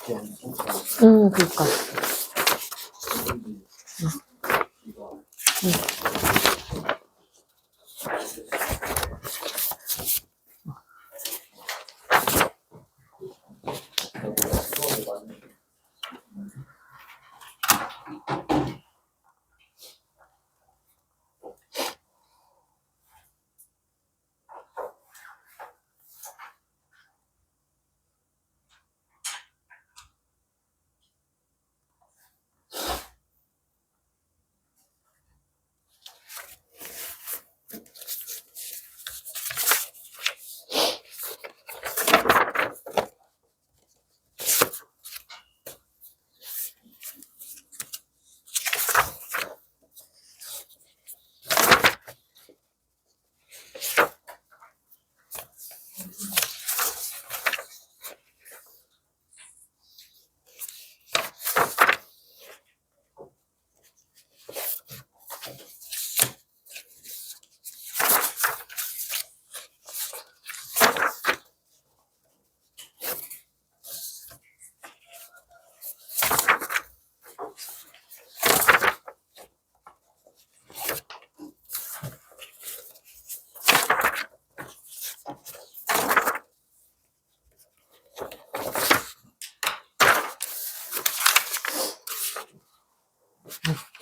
그니까.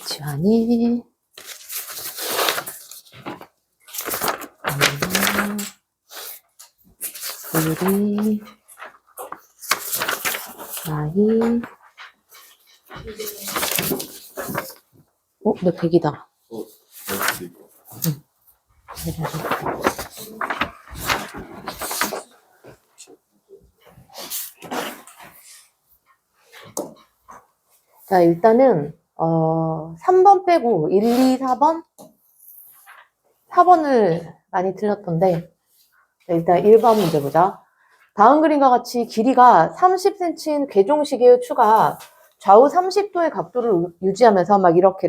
지환이 우리 나이 내 100이다. 자, 일단은 3번 빼고 1, 2, 4번? 4번을 많이 틀렸던데 일단 1번 문제 보자. 다음 그림과 같이 길이가 30cm인 괴종시계의 추가 좌우 30도의 각도를 유지하면서 막 이렇게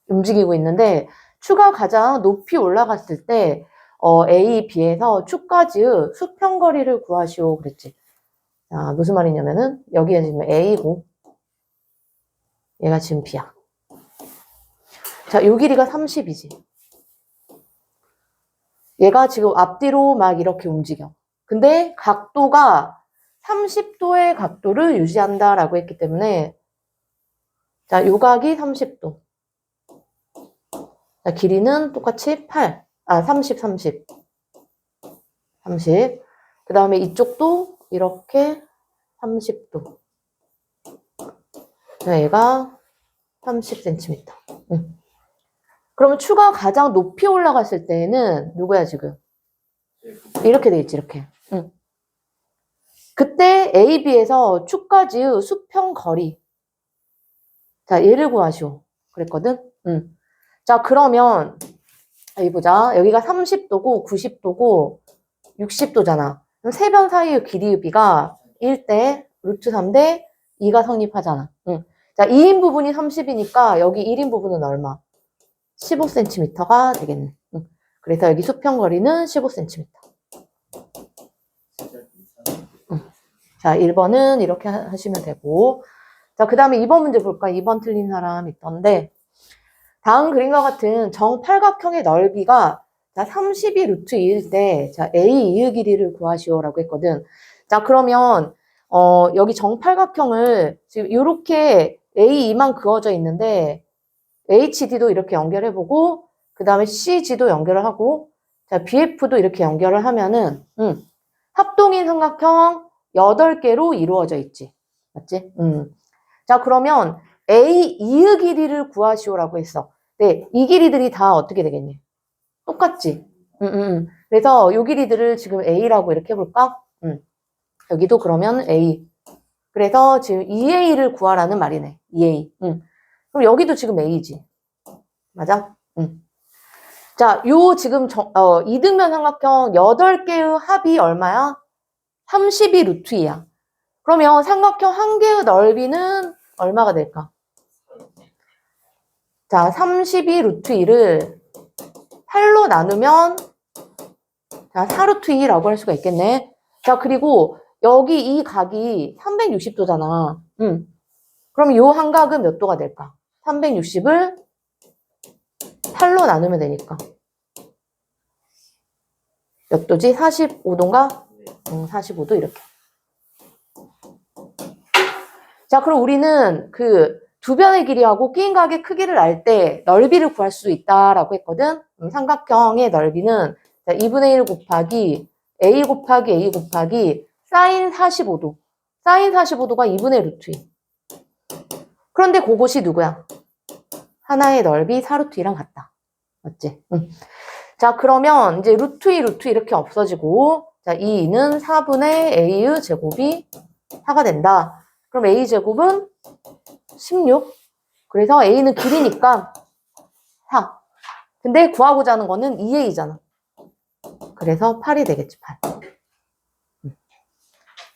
움직이고 있는데 추가 가장 높이 올라갔을 때 A, B에서 축까지의 수평거리를 구하시오 그랬지. 자, 무슨 말이냐면은 여기가 지금 A고 얘가 지금 B야. 자, 요 길이가 30이지. 얘가 지금 앞뒤로 막 이렇게 움직여. 근데 각도가 30도의 각도를 유지한다라고 했기 때문에 자, 요 각이 30도. 자, 길이는 똑같이 30. 그 다음에 이쪽도 이렇게 30도. 얘가 30cm. 그러면 추가 가장 높이 올라갔을 때는 누구야 지금? 이렇게 돼 있지 이렇게. 그때 A, B에서 축까지의 수평 거리. 자, 얘를 구하시오. 그랬거든? 자, 그러면 여기 보자. 여기가 30도고 90도고 60도잖아. 그럼 세 변 사이의 길이의 비가 1대 루트 3대 2가 성립하잖아. 자, 2인 부분이 30이니까 여기 1인 부분은 얼마? 15cm가 되겠네. 그래서 여기 수평거리는 15cm. 자, 1번은 이렇게 하시면 되고. 자, 그 다음에 2번 문제 볼까? 2번 틀린 사람 있던데. 다음 그림과 같은 정팔각형의 넓이가 자, 32 루트 2일 때, 자, A2의 길이를 구하시오라고 했거든. 자, 그러면, 여기 정팔각형을 지금 이렇게 A2만 그어져 있는데, HD도 이렇게 연결해보고, 그 다음에 CG도 연결을 하고, 자, BF도 이렇게 연결을 하면은, 합동인 삼각형 8개로 이루어져 있지. 맞지? 자, 그러면 A2의 길이를 구하시오라고 했어. 네, 이 길이들이 다 어떻게 되겠니? 똑같지? 그래서 이 길이들을 지금 A라고 이렇게 해볼까? 여기도 그러면 A. 그래서 지금 2A를 구하라는 말이네. 2A. 그럼 여기도 지금 A지. 맞아? 자, 요 지금 이등변 삼각형 8개의 합이 얼마야? 32 루트 2야. 그러면 삼각형 한 개의 넓이는 얼마가 될까? 자, 32 루트 2를 8로 나누면 자, 4 루트 2라고 할 수가 있겠네. 자, 그리고 여기 이 각이 360도잖아. 그럼 요 한각은 몇 도가 될까? 360을 8로 나누면 되니까. 몇 도지? 45도인가? 45도 이렇게. 자, 그럼 우리는 그 두 변의 길이하고 끼인 각의 크기를 알 때 넓이를 구할 수 있다라고 했거든. 삼각형의 넓이는 2분의 1 곱하기 a 곱하기 a 곱하기 사인 45도. 사인 45도가 2분의 루트 2. 그런데 그것이 누구야? 하나의 넓이 4루트 2랑 같다. 맞지? 자, 그러면 이제 루트 2, 루트 2 이렇게 없어지고, 자, 이 2는 4분의 a의 제곱이 4가 된다. 그럼 a 제곱은 16. 그래서 a는 길이니까 4. 근데 구하고자 하는 거는 2a잖아. 그래서 8이 되겠지, 8.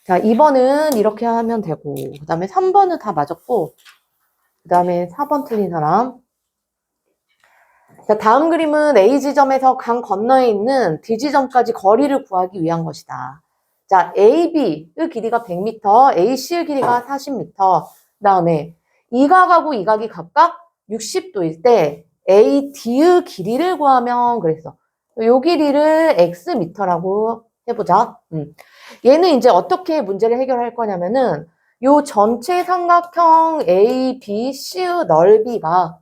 자, 2번은 이렇게 하면 되고, 그 다음에 3번은 다 맞았고, 그 다음에 4번 틀린 사람. 자, 다음 그림은 A 지점에서 강 건너에 있는 D 지점까지 거리를 구하기 위한 것이다. 자, AB의 길이가 100m, AC의 길이가 40m. 그 다음에 이 각하고 이 각이 각각 60도일 때 AD의 길이를 구하면 그랬어. 요 길이를 X미터라고 해보자. 얘는 이제 어떻게 문제를 해결할 거냐면은 요 전체 삼각형 ABC의 넓이가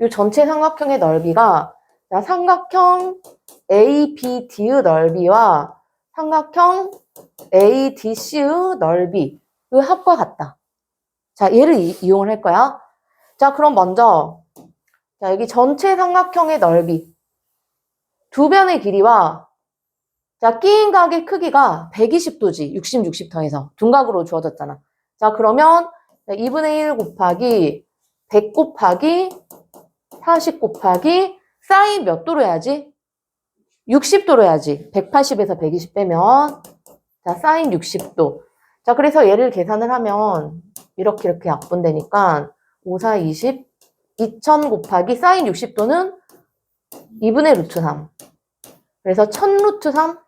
이 전체 삼각형의 넓이가 삼각형 ABD의 넓이와 삼각형 ADC의 넓이의 합과 같다. 자, 얘를 이용을 할 거야. 자, 그럼 먼저 자, 여기 전체 삼각형의 넓이 두 변의 길이와 자, 끼인 각의 크기가 120도지. 60, 60 더해서 둔각으로 주어졌잖아. 자, 그러면 2분의 1 곱하기 100 곱하기 40 곱하기 사인 몇 도로 해야지? 60도로 해야지. 180에서 120 빼면 자, 사인 60도. 자, 그래서 얘를 계산을 하면 이렇게 약분되니까 5, 4, 20 2000 곱하기 사인 60도는 2분의 루트 3. 그래서 1000 루트 3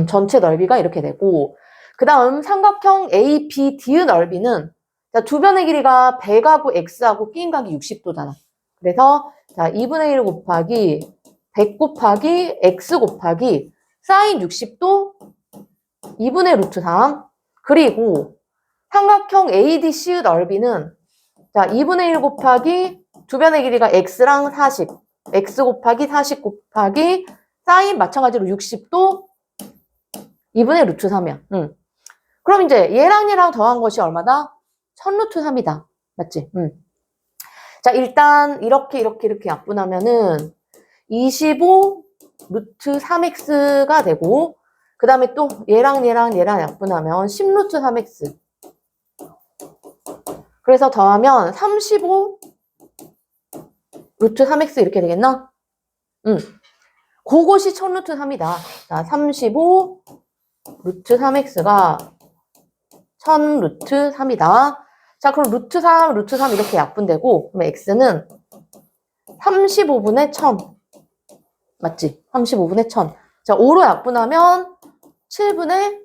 전체 넓이가 이렇게 되고 그 다음 삼각형 ABD의 넓이는 자, 두 변의 길이가 100하고 X하고 끼인 각이 60도잖아. 그래서 자, 2분의 1 곱하기 100 곱하기 X 곱하기 사인 60도 2분의 루트 3 그리고 삼각형 ADC의 넓이는 자, 2분의 1 곱하기 두 변의 길이가 X랑 40 X 곱하기 40 곱하기 사인 마찬가지로 60도 2분의 루트 3이야. 그럼 이제 얘랑 더한 것이 얼마다? 1000 루트 3이다. 맞지? 자, 일단 이렇게 약분하면은 25 루트 3x가 되고 그 다음에 또 얘랑 약분하면 10 루트 3x 그래서 더하면 35 루트 3x 이렇게 되겠나? 그것이 1000 루트 3이다. 자, 35 루트 3x가 1000 루트 3이다. 자, 그럼 루트 3 이렇게 약분되고, 그럼 x는 35분의 1000. 맞지? 35분의 1000. 자, 5로 약분하면 7분의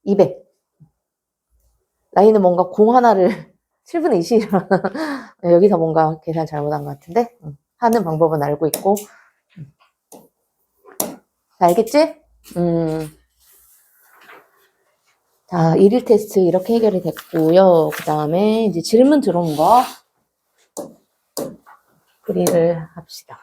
200. 나이는 뭔가 공 하나를 7분의 20이라. 여기서 뭔가 계산 잘못한 것 같은데? 하는 방법은 알고 있고. 자, 알겠지? 자, 1일 테스트 이렇게 해결이 됐고요. 그 다음에 이제 질문 들어온 거 풀이를 합시다.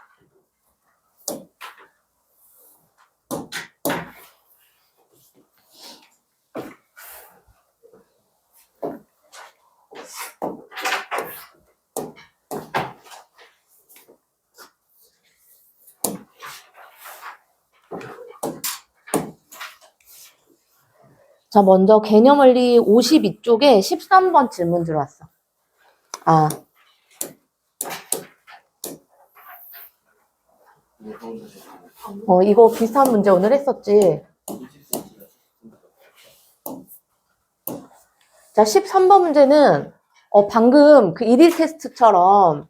자, 먼저 개념원리 52쪽에 13번 질문 들어왔어. 아. 이거 비슷한 문제 오늘 했었지. 자, 13번 문제는, 방금 그 1일 테스트처럼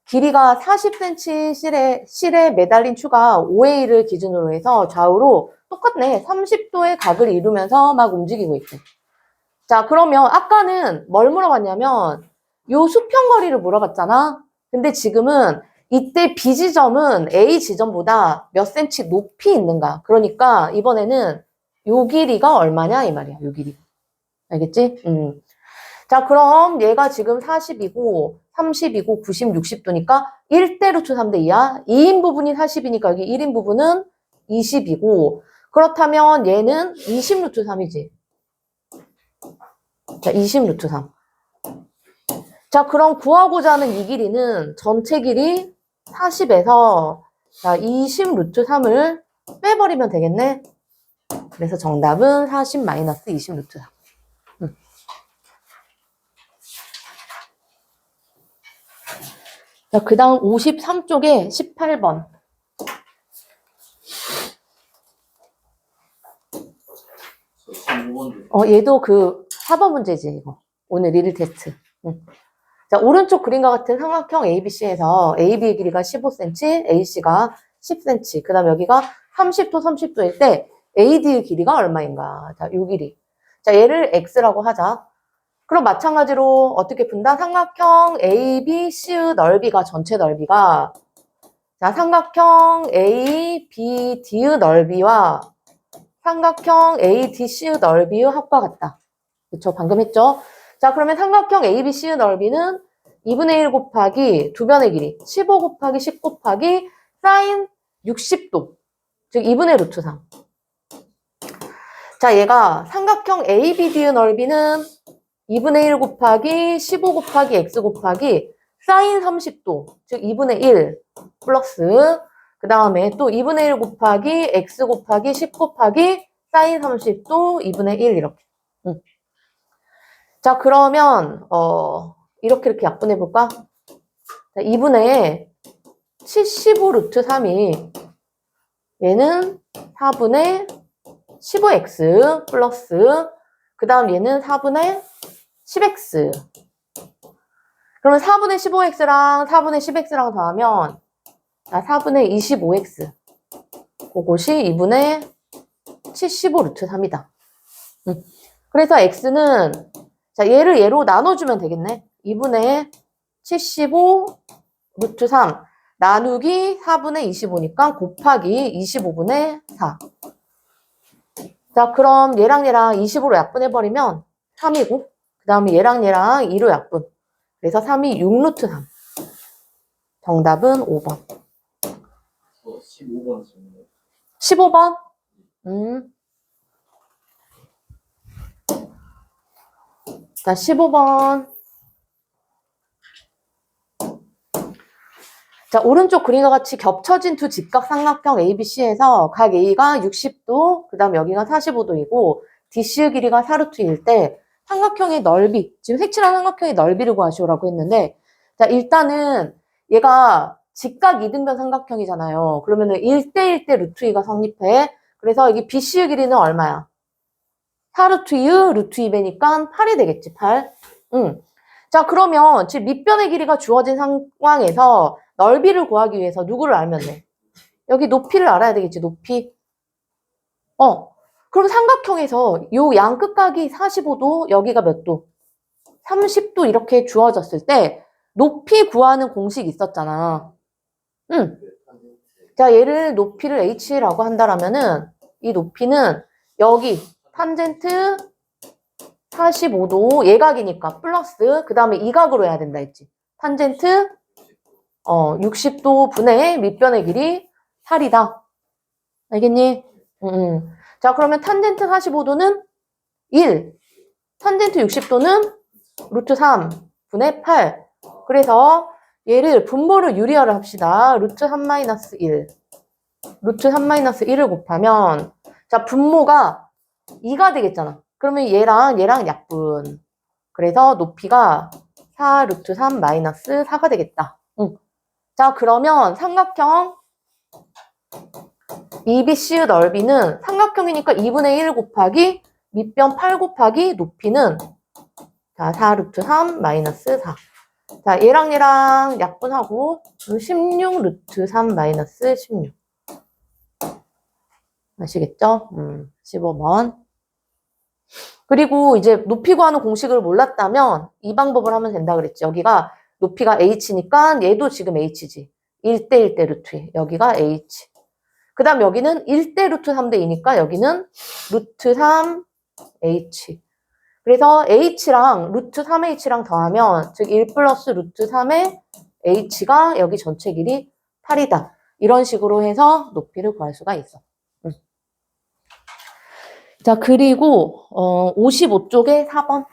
길이가 40cm 실에 매달린 추가 OA를 기준으로 해서 좌우로 똑같네. 30도의 각을 이루면서 막 움직이고 있대. 자, 그러면 아까는 뭘 물어봤냐면 요 수평거리를 물어봤잖아. 근데 지금은 이때 B 지점은 A 지점보다 몇 cm 높이 있는가. 그러니까 이번에는 요 길이가 얼마냐 이 말이야. 요 길이. 알겠지? 자, 그럼 얘가 지금 40이고 30이고 90, 60도니까 1대 루트 3대 2야. 2인 부분이 40이니까 여기 1인 부분은 20이고 그렇다면 얘는 20 루트 3이지. 자, 20 루트 3. 자, 그럼 구하고자 하는 이 길이는 전체 길이 40에서 자, 20 루트 3을 빼버리면 되겠네. 그래서 정답은 40 마이너스 20 루트 3. 자, 그 다음 53쪽에 18번. 얘도 그 4번 문제지, 이거. 오늘 리를 테스트. 자, 오른쪽 그림과 같은 삼각형 ABC에서 AB의 길이가 15cm, AC가 10cm. 그 다음 여기가 30도, 30도일 때 AD의 길이가 얼마인가? 자, 요 길이. 자, 얘를 X라고 하자. 그럼 마찬가지로 어떻게 푼다? 삼각형 ABC의 넓이가 전체 넓이가 자, 삼각형 ABD의 넓이와 삼각형 ADC의 넓이의 합과 같다. 그쵸? 방금 했죠? 자, 그러면 삼각형 ABC의 넓이는 2분의 1 곱하기 두 변의 길이 15 곱하기 10 곱하기 사인 60도 즉 2분의 루트 3. 자, 얘가 삼각형 ABD의 넓이는 2분의 1 곱하기 15 곱하기 x 곱하기 사인 30도 즉 2분의 1 플러스 그 다음에 또 2분의 1 곱하기 x 곱하기 10 곱하기 사인 30도 2분의 1 이렇게. 자, 그러면 이렇게 약분해 볼까? 자, 2분의 75 루트 3이 얘는 4분의 15x 플러스 그 다음 얘는 4분의 10x. 그러면 4분의 15x랑 4분의 10x랑 더하면 4분의 25x. 그것이 2분의 75 루트 3이다. 그래서 x는 자, 얘를 얘로 나눠주면 되겠네. 2분의 75 루트 3 나누기 4분의 25니까 곱하기 25분의 4. 자, 그럼 얘랑 얘랑 20으로 약분해버리면 3이고 그 다음에 얘랑 얘랑 2로 약분. 그래서 3이 6 루트 3. 정답은 5번. 15번. 15번? 자, 15번. 자, 오른쪽 그림과 같이 겹쳐진 두 직각 삼각형 ABC에서 각 A가 60도, 그 다음 여기가 45도이고 DC의 길이가 4루트일 때 삼각형의 넓이, 지금 색칠한 삼각형의 넓이를 구하시오라고 했는데 자, 일단은 얘가 직각 이등변 삼각형이잖아요. 그러면은 1대1대 루트 2가 성립해. 그래서 여기 BC의 길이는 얼마야? 4루트 2, 루트 2배니까 8이 되겠지, 8. 자, 그러면 지금 밑변의 길이가 주어진 상황에서 넓이를 구하기 위해서 누구를 알면 돼? 여기 높이를 알아야 되겠지, 높이. 그럼 삼각형에서 요 양 끝각이 45도, 여기가 몇 도? 30도 이렇게 주어졌을 때 높이 구하는 공식이 있었잖아. 자, 얘를 높이를 h라고 한다라면은 이 높이는 여기 탄젠트 45도 예각이니까 플러스 그 다음에 이 각으로 해야 된다 했지. 탄젠트 60도 분의 밑변의 길이 8이다. 알겠니? 자, 그러면 탄젠트 45도는 1. 탄젠트 60도는 루트 3 분의 8. 그래서 얘를 분모를 유리화를 합시다. 루트 3 마이너스 1. 루트 3 마이너스 1을 곱하면 자, 분모가 2가 되겠잖아. 그러면 얘랑 약분. 그래서 높이가 4 루트 3 마이너스 4가 되겠다. 자, 그러면 삼각형 EBC의 넓이는 삼각형이니까 2분의 1 곱하기 밑변 8 곱하기 높이는 자, 4 루트 3 마이너스 4. 자, 얘랑 약분하고 16 루트 3 마이너스 16. 아시겠죠? 15번. 그리고 이제 높이 구하는 공식을 몰랐다면 이 방법을 하면 된다 그랬지. 여기가 높이가 h니까 얘도 지금 h지. 1대 1대 루트. 여기가 h. 그 다음 여기는 1대 루트 3대 2니까 여기는 루트 3h. 그래서 h랑 루트 3h랑 더하면 즉 1 플러스 루트 3의 h가 여기 전체 길이 8이다. 이런 식으로 해서 높이를 구할 수가 있어. 자, 그리고 55쪽에 4번.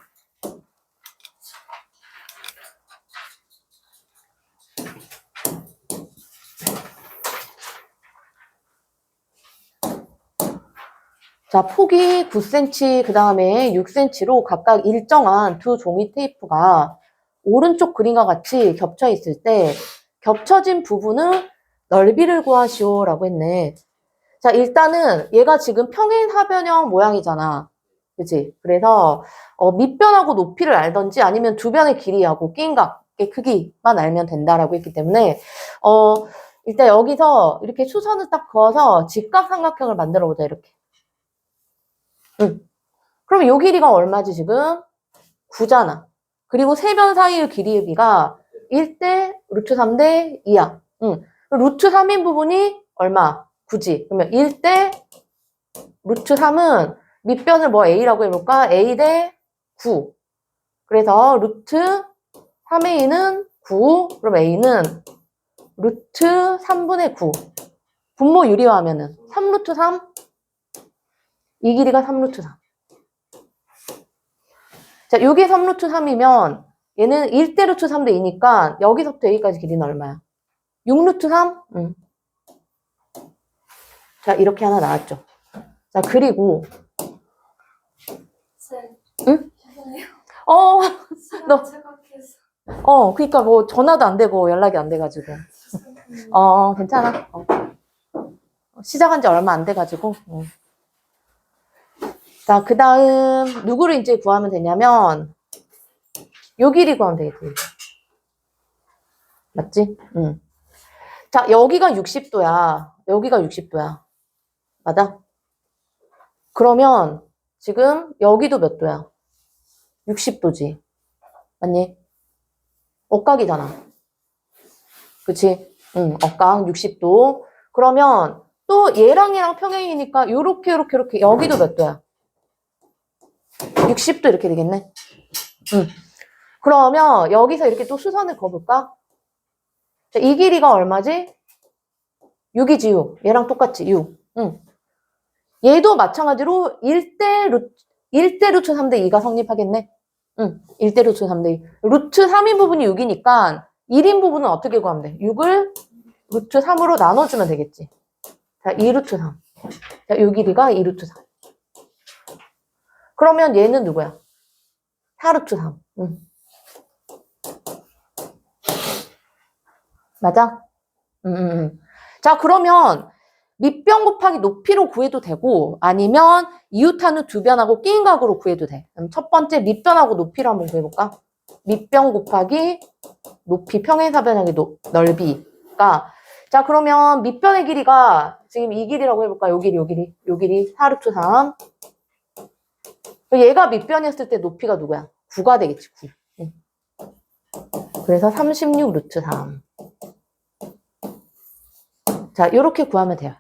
자, 폭이 9cm, 그 다음에 6cm로 각각 일정한 두 종이 테이프가 오른쪽 그림과 같이 겹쳐 있을 때 겹쳐진 부분의 넓이를 구하시오라고 했네. 자, 일단은 얘가 지금 평행하변형 모양이잖아. 그치? 그래서 밑변하고 높이를 알던지 아니면 두 변의 길이하고 끼인각의 크기만 알면 된다라고 했기 때문에 일단 여기서 이렇게 수선을 딱 그어서 직각삼각형을 만들어 보자, 이렇게. 그럼 요 길이가 얼마지, 지금? 9잖아. 그리고 세 변 사이의 길이의 비가 1대 루트 3대 2야. 루트 3인 부분이 얼마? 9지. 그러면 1대 루트 3은 밑변을 뭐 a라고 해볼까? a 대 9. 그래서 루트 3의 2는 9. 그럼 a는 루트 3분의 9. 분모 유리화하면은 3루트 3. 이 길이가 3루트 3. 자, 요게 3루트 3이면 얘는 1대 루트 3대 2니까 여기서부터 여기까지 길이는 얼마야? 6루트 3? 자, 이렇게 하나 나왔죠. 자, 그리고 쌤, 응? 죄송해요. 너 생각해서. 그러니까 뭐 전화도 안 되고 연락이 안 돼가지고. 괜찮아. 시작한 지 얼마 안 돼가지고. 자, 그 다음 누구를 이제 구하면 되냐면 요 길이 구하면 되겠지. 맞지? 자, 여기가 60도야. 여기가 60도야. 맞아? 그러면 지금 여기도 몇 도야? 60도지. 맞니? 억각이잖아. 그치? 억각 60도. 그러면 또 얘랑 평행이니까 요렇게 여기도 몇 도야? 60도 이렇게 되겠네. 그러면 여기서 이렇게 또 수선을 그어볼까? 자, 이 길이가 얼마지? 6이지, 6. 얘랑 똑같지, 6. 얘도 마찬가지로 1대 루트 3대 2가 성립하겠네. 1대 루트 3대 2. 루트 3인 부분이 6이니까 1인 부분은 어떻게 구하면 돼? 6을 루트 3으로 나눠주면 되겠지. 자, 2루트 3. 자, 요 길이가 2루트 3. 그러면 얘는 누구야? 4루트 3. 맞아? 자, 그러면 밑변 곱하기 높이로 구해도 되고 아니면 이웃하는 두 변하고 끼인 각으로 구해도 돼. 그럼 첫 번째 밑변하고 높이로 한번 구해볼까? 밑변 곱하기 높이 평행사변형의 넓이가 자, 그러면 밑변의 길이가 지금 이 길이라고 해볼까? 요 길이, 요 길이. 요 길이 4루트 3. 얘가 밑변이었을 때 높이가 누구야? 9가 되겠지, 9. 그래서 36 루트 3. 자, 요렇게 구하면 돼요.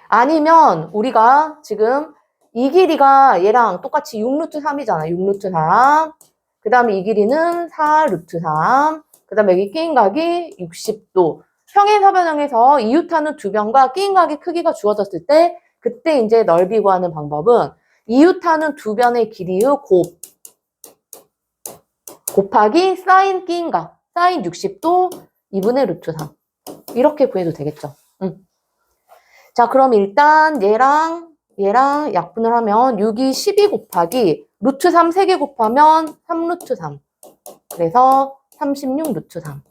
아니면 우리가 지금 이 길이가 얘랑 똑같이 6루트 3이잖아. 6루트 3. 그 다음에 이 길이는 4루트 3. 그 다음에 여기 끼인각이 60도. 평행사변형에서 이웃하는 두 변과 끼인각의 크기가 주어졌을 때 그때 이제 넓이 구하는 방법은 이웃하는 두 변의 길이의 곱하기 사인 끼인각. 사인 60도 2분의 루트 3. 이렇게 구해도 되겠죠. 자, 그럼 일단 얘랑 약분을 하면 6이 12 곱하기 루트 3 3개 곱하면 3루트 3. 그래서 36 루트 3.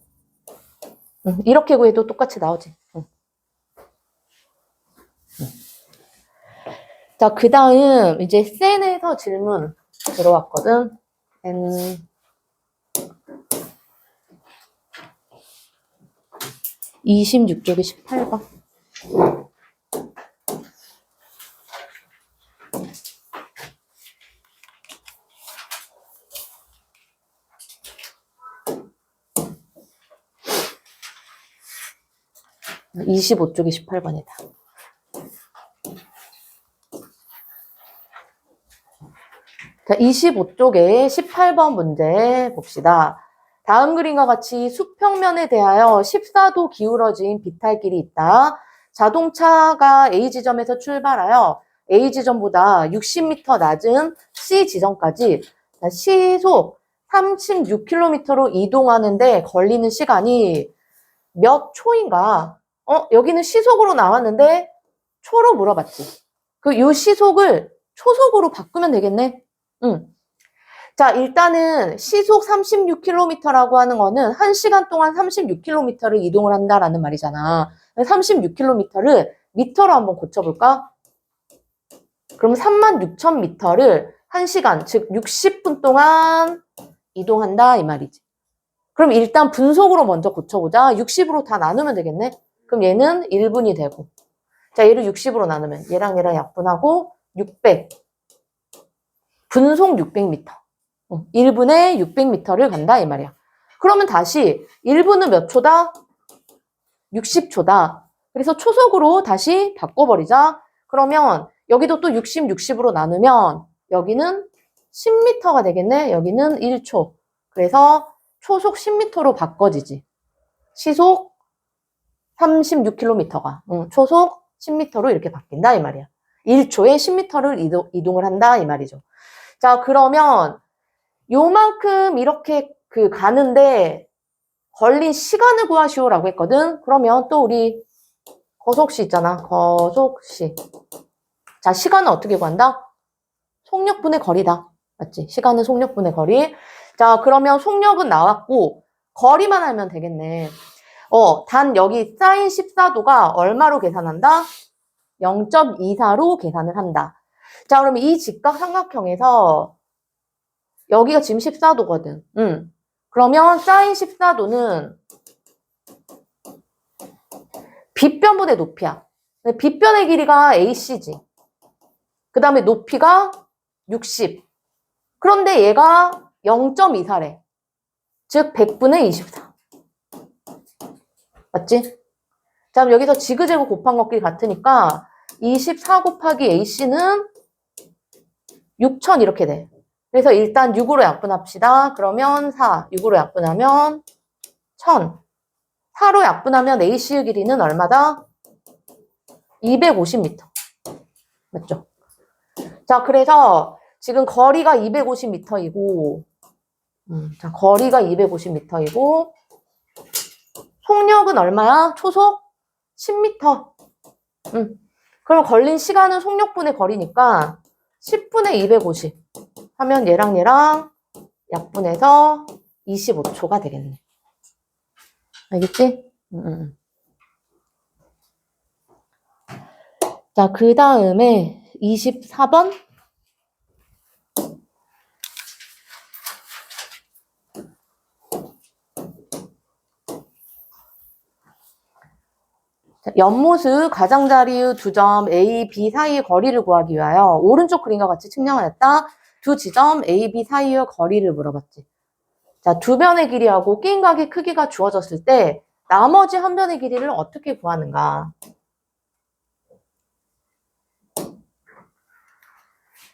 이렇게 구해도 똑같이 나오지. 자, 그 다음 이제 센에서 질문 들어왔거든. 26쪽에 18번. 네, 25쪽에 18번이다. 자, 25쪽에 18번 문제 봅시다. 다음 그림과 같이 수평면에 대하여 14도 기울어진 비탈길이 있다. 자동차가 A 지점에서 출발하여 A 지점보다 60m 낮은 C 지점까지 시속 36km로 이동하는데 걸리는 시간이 몇 초인가? 여기는 시속으로 나왔는데 초로 물어봤지. 요 시속을 초속으로 바꾸면 되겠네. 응. 자, 일단은 시속 36km라고 하는 거는 1시간 동안 36km를 이동을 한다라는 말이잖아. 36km를 미터로 한번 고쳐볼까? 그럼 36,000m를 1시간, 즉 60분 동안 이동한다 이 말이지. 그럼 일단 분속으로 먼저 고쳐보자. 60으로 다 나누면 되겠네. 그럼 얘는 1분이 되고. 자, 얘를 60으로 나누면 얘랑 약분하고 600. 분속 600m. 1분에 600m를 간다 이 말이야. 그러면 다시 1분은 몇 초다? 60초다. 그래서 초속으로 다시 바꿔버리자. 그러면 여기도 또 60, 60으로 나누면 여기는 10m가 되겠네. 여기는 1초. 그래서 초속 10m로 바꿔지지. 시속 36km가 초속 10m로 이렇게 바뀐다 이 말이야. 1초에 10m를 이동을 한다 이 말이죠. 자, 그러면 요만큼 이렇게 가는데 걸린 시간을 구하시오라고 했거든. 그러면 또 우리 거속시 있잖아. 거속시. 자, 시간은 어떻게 구한다? 속력분의 거리다. 맞지? 시간은 속력분의 거리. 자, 그러면 속력은 나왔고 거리만 알면 되겠네. 단 여기 사인 14도가 얼마로 계산한다? 0.24로 계산을 한다. 자, 그러면 이 직각삼각형에서 여기가 지금 14도거든. 그러면 사인 14도는 빗변분의 높이야. 빗변의 길이가 AC지. 그 다음에 높이가 60. 그런데 얘가 0.24래. 즉 100분의 24. 맞지? 자, 그럼 여기서 지그재그 곱한 것끼리 같으니까 24 곱하기 AC는 6000 이렇게 돼. 그래서 일단 6으로 약분합시다. 그러면 4. 6으로 약분하면 1000. 4로 약분하면 AC의 길이는 얼마다? 250m. 맞죠? 자, 그래서 지금 거리가 250m이고, 자, 거리가 250m이고, 속력은 얼마야? 초속 10m. 그럼 걸린 시간은 속력분의 거리니까 10분의 250 하면 얘랑 약분해서 25초가 되겠네. 알겠지? 자, 그 다음에 24번. 연못의 가장자리의 두 점 A, B 사이의 거리를 구하기 위하여 오른쪽 그림과 같이 측량하였다. 두 지점 A, B 사이의 거리를 물어봤지. 자, 두 변의 길이하고 끼인각의 크기가 주어졌을 때 나머지 한 변의 길이를 어떻게 구하는가?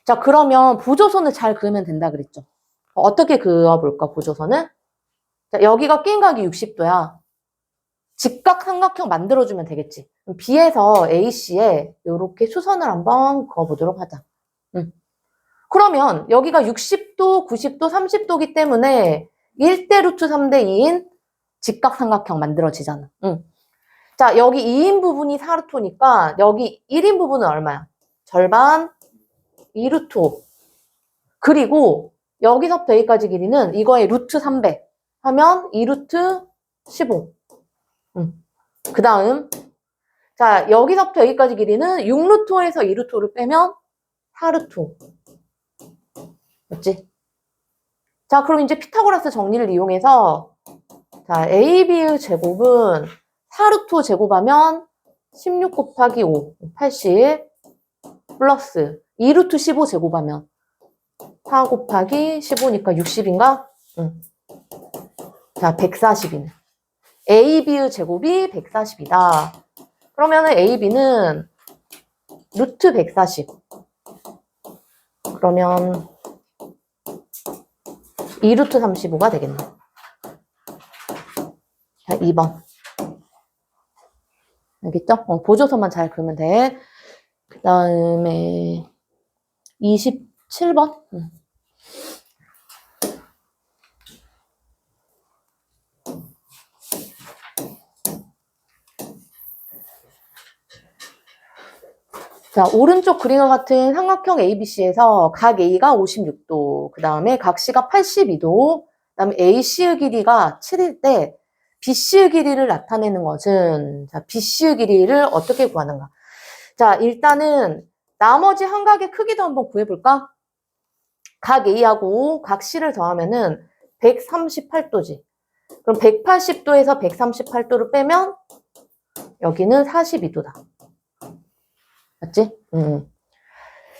자, 그러면 보조선을 잘 그으면 된다 그랬죠. 어떻게 그어볼까, 보조선을? 자, 여기가 끼인각이 60도야. 직각삼각형 만들어주면 되겠지. 그럼 B에서 AC에 이렇게 수선을 한번 그어보도록 하자. 그러면 여기가 60도, 90도, 30도기 때문에 1대 루트 3대 2인 직각삼각형 만들어지잖아. 자, 여기 2인 부분이 4루트니까 여기 1인 부분은 얼마야? 절반 2루트 5. 그리고 여기서부터 여기까지 길이는 이거의 루트 300 하면 2루트 15. 그 다음, 자, 여기서부터 여기까지 길이는 6루트에서 2루트를 빼면 4루트. 맞지? 자, 그럼 이제 피타고라스 정리를 이용해서, 자, AB의 제곱은 4루트 5 제곱하면 16 곱하기 5, 80 플러스 2루트 15 제곱하면 4 곱하기 15니까 60인가? 응. 자, 140이네. AB의 제곱이 140이다. 그러면은 AB는 루트 140. 그러면 2루트 35가 되겠네. 자, 2번. 알겠죠? 보조서만 잘 그으면 돼. 그 다음에 27번. 자, 오른쪽 그림과 같은 삼각형 ABC에서 각 A가 56도, 그 다음에 각 C가 82도, 그 다음에 AC의 길이가 7일 때 BC의 길이를 나타내는 것은, 자, BC의 길이를 어떻게 구하는가? 자, 일단은 나머지 한 각의 크기도 한번 구해볼까? 각 A하고 각 C를 더하면은 138도지. 그럼 180도에서 138도를 빼면 여기는 42도다. 맞지?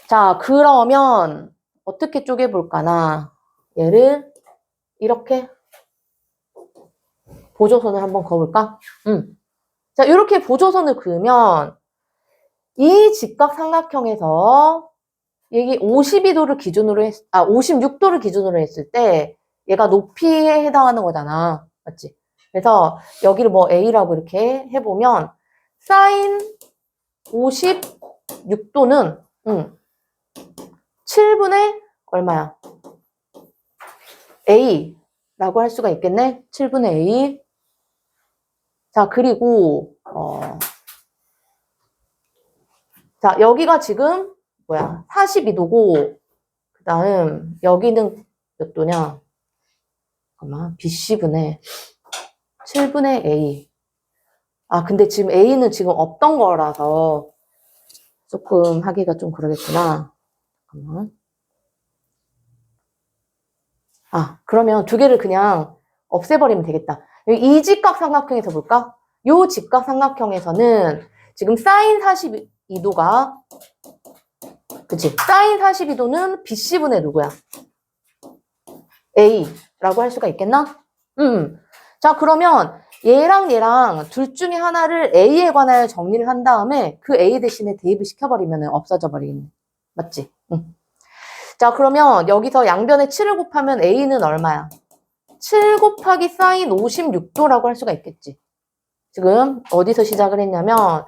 자, 그러면 어떻게 쪼개볼까나? 얘를 이렇게 보조선을 한번 그어볼까? 자, 이렇게 보조선을 그으면 이 직각삼각형에서 여기 52도를 기준으로 56도를 기준으로 했을 때 얘가 높이에 해당하는 거잖아. 맞지? 그래서 여기를 뭐 A라고 이렇게 해보면 사인 56도는 7분의 얼마야? A라고 할 수가 있겠네? 7분의 A. 자, 그리고 자, 여기가 지금 뭐야? 42도고 그 다음 여기는 몇 도냐? 잠깐만, BC분의 7분의 A. 아, 근데 지금 A는 지금 없던 거라서 조금 하기가 좀 그러겠구나. 잠깐만. 아, 그러면 두 개를 그냥 없애버리면 되겠다. 이 직각삼각형에서 볼까? 이 직각삼각형에서는 지금 사인 42도가 그치? 사인 42도는 BC분의 누구야? A라고 할 수가 있겠나? 자, 그러면 얘랑 얘랑 둘 중에 하나를 A에 관하여 정리를 한 다음에 그 A 대신에 대입을 시켜버리면 없어져 버리겠네. 맞지? 자, 그러면 여기서 양변에 7을 곱하면 A는 얼마야? 7 곱하기 사인 56도라고 할 수가 있겠지. 지금 어디서 시작을 했냐면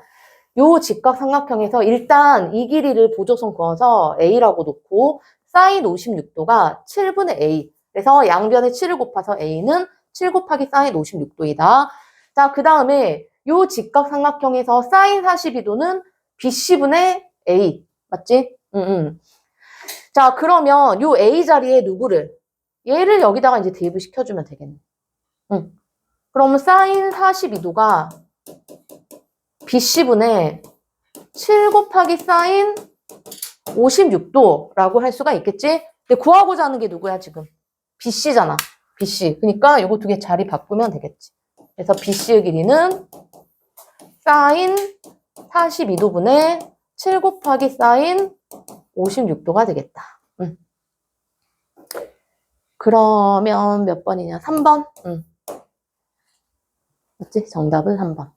요 직각삼각형에서 일단 이 길이를 보조선 그어서 A라고 놓고 사인 56도가 7분의 A. 그래서 양변에 7을 곱해서 A는 7 곱하기 사인 56도이다. 자, 그 다음에 요 직각삼각형에서 사인 42도는 BC분의 A. 맞지? 자, 그러면 요 A 자리에 누구를? 얘를 여기다가 이제 대입을 시켜주면 되겠네. 그러면 사인 42도가 BC분의 7 곱하기 사인 56도라고 할 수가 있겠지? 근데 구하고자 하는 게 누구야, 지금? BC잖아. BC. 그러니까 이거 두 개 자리 바꾸면 되겠지. 그래서 BC의 길이는 사인 42도분의 7 곱하기 사인 56도가 되겠다. 그러면 몇 번이냐? 3번. 맞지? 정답은 3번.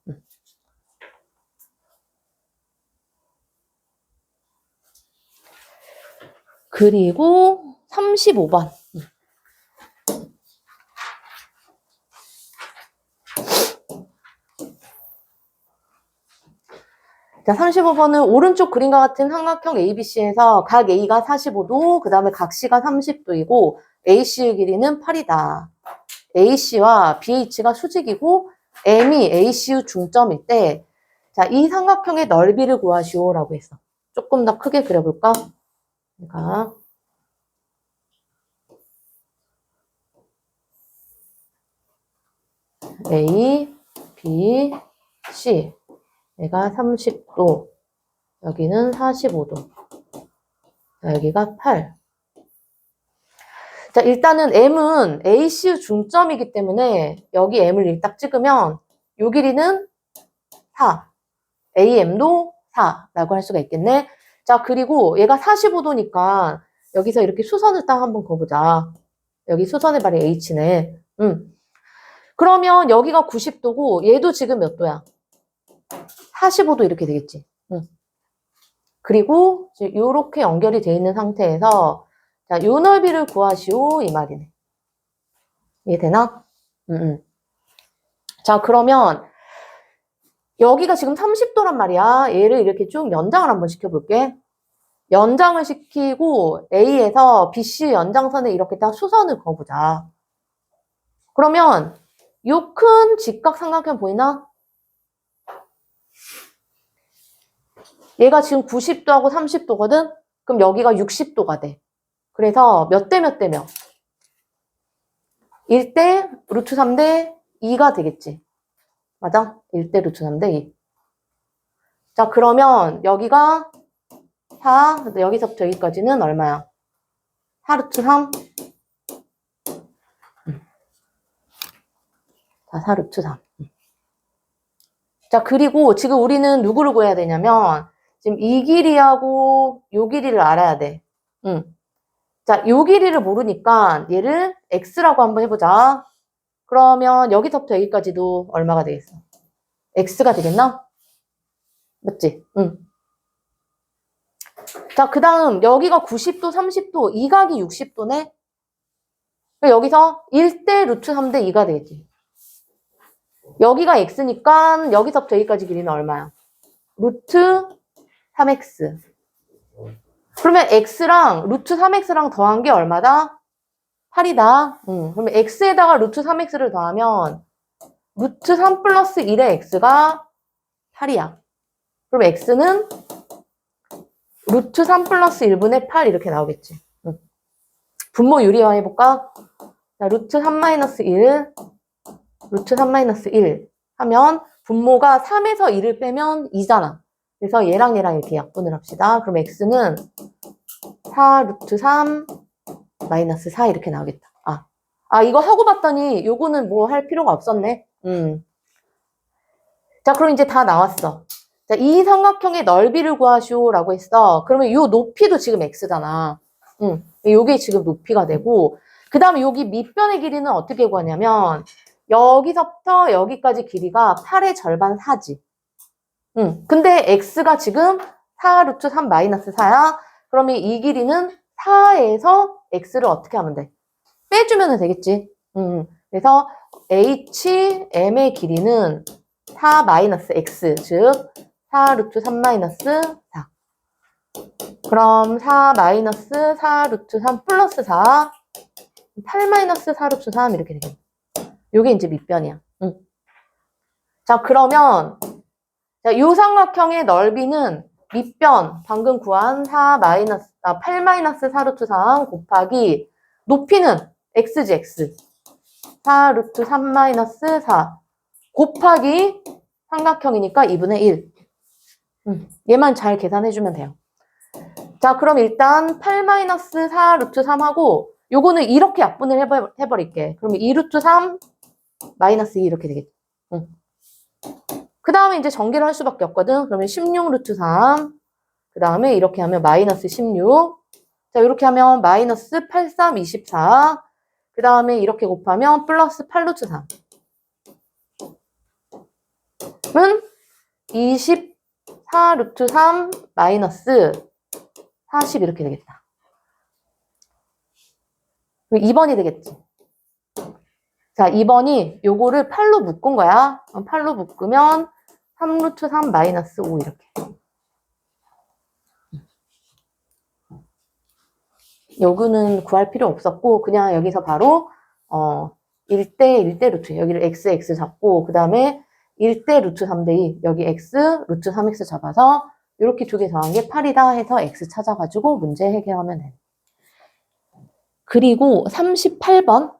그리고 35번. 자, 35번은 오른쪽 그림과 같은 삼각형 ABC에서 각 A가 45도, 그 다음에 각 C가 30도이고 AC의 길이는 8이다. AC와 BH가 수직이고 M이 AC의 중점일 때, 자, 이 삼각형의 넓이를 구하시오라고 했어. 조금 더 크게 그려볼까? 그러니까 A, B, C. 얘가 30도, 여기는 45도, 여기가 8. 자, 일단은 M은 AC의 중점이기 때문에 여기 M을 딱 찍으면 요 길이는 4. AM도 4라고 할 수가 있겠네. 자, 그리고 얘가 45도니까 여기서 이렇게 수선을 딱 한번 그어보자. 여기 수선의 발이 H네. 그러면 여기가 90도고 얘도 지금 몇 도야? 45도 이렇게 되겠지. 그리고 이렇게 연결이 돼 있는 상태에서 자, 요 넓이를 구하시오 이 말이네. 이해되나? 자, 그러면 여기가 지금 30도란 말이야. 얘를 이렇게 쭉 연장을 한번 시켜볼게. 연장을 시키고 A에서 BC 연장선에 이렇게 딱 수선을 그어보자. 그러면 요 큰 직각삼각형 보이나? 얘가 지금 90도하고 30도거든? 그럼 여기가 60도가 돼. 그래서 몇 대 몇 대 몇? 1대 루트 3대 2가 되겠지. 맞아? 1대 루트 3대 2. 자, 그러면 여기가 4, 여기서부터 여기까지는 얼마야? 4 루트 3. 자, 4 루트 3. 자, 그리고 지금 우리는 누구를 구해야 되냐면 지금 이 길이하고 요 길이를 알아야 돼. 자, 요 길이를 모르니까 얘를 x라고 한번 해보자. 그러면 여기서부터 여기까지도 얼마가 되겠어? x가 되겠나? 맞지? 자, 그 다음 여기가 90도, 30도, 이 각이 60도네? 여기서 1대 루트 3대 2가 되겠지. 여기가 x니까 여기서부터 여기까지 길이는 얼마야? 루트 3x. 그러면 x랑 루트 3x랑 더한 게 얼마다? 8이다. 그러면 x에다가 루트 3x를 더하면 루트 3 플러스 1의 x가 8이야. 그럼 x는 루트 3 플러스 1분의 8 이렇게 나오겠지. 분모 유리화 해볼까? 자, 루트 3 마이너스 1, 루트 3 마이너스 1 하면 분모가 3에서 1을 빼면 2잖아. 그래서 얘랑 얘랑 이렇게 약분을 합시다. 그럼 x는 4 루트 3 마이너스 4 이렇게 나오겠다. 이거 하고 봤더니 요거는 뭐 할 필요가 없었네. 자, 그럼 이제 다 나왔어. 자, 이 삼각형의 넓이를 구하시오라고 했어. 그러면 요 높이도 지금 x잖아. 요게 지금 높이가 되고, 그 다음에 여기 밑변의 길이는 어떻게 구하냐면, 여기서부터 여기까지 길이가 8의 절반 4지. 근데 x가 지금 4 루트 3 마이너스 4야. 그러면 이 길이는 4에서 x를 어떻게 하면 돼? 빼주면 되겠지. 그래서 HM의 길이는 4 마이너스 x, 즉 4 루트 3 마이너스 4. 그럼 4 마이너스 4 루트 3 플러스 4, 8 마이너스 4 루트 3 이렇게 되겠네. 요게 이제 밑변이야. 자, 그러면 자, 요 삼각형의 넓이는 밑변, 방금 구한 8 마이너스 4 루트 3 곱하기 높이는 x지, x. 4 루트 3 마이너스 4 곱하기 삼각형이니까 2분의 1. 얘만 잘 계산해주면 돼요. 자, 그럼 일단 8 마이너스 4 루트 3하고 요거는 이렇게 약분을 해버릴게. 그러면 2 루트 3 마이너스 2 이렇게 되겠죠. 그 다음에 이제 전개를 할 수밖에 없거든. 그러면 16 루트 3. 그 다음에 이렇게 하면 마이너스 16. 자, 이렇게 하면 마이너스 8, 3, 24. 그 다음에 이렇게 곱하면 플러스 8 루트 3. 은 24 루트 3 마이너스 40 이렇게 되겠다. 2번이 되겠지. 자, 2번이 요거를 8로 묶은 거야. 8로 묶으면 3 루트 3 마이너스 5 이렇게. 요거는 구할 필요 없었고 그냥 여기서 바로 1대 루트 여기를 x 잡고 그 다음에 1대 루트 3대 2 여기 x 루트 3x 잡아서 이렇게 두 개 더한 게 8이다 해서 x 찾아가지고 문제 해결하면 돼. 그리고 38번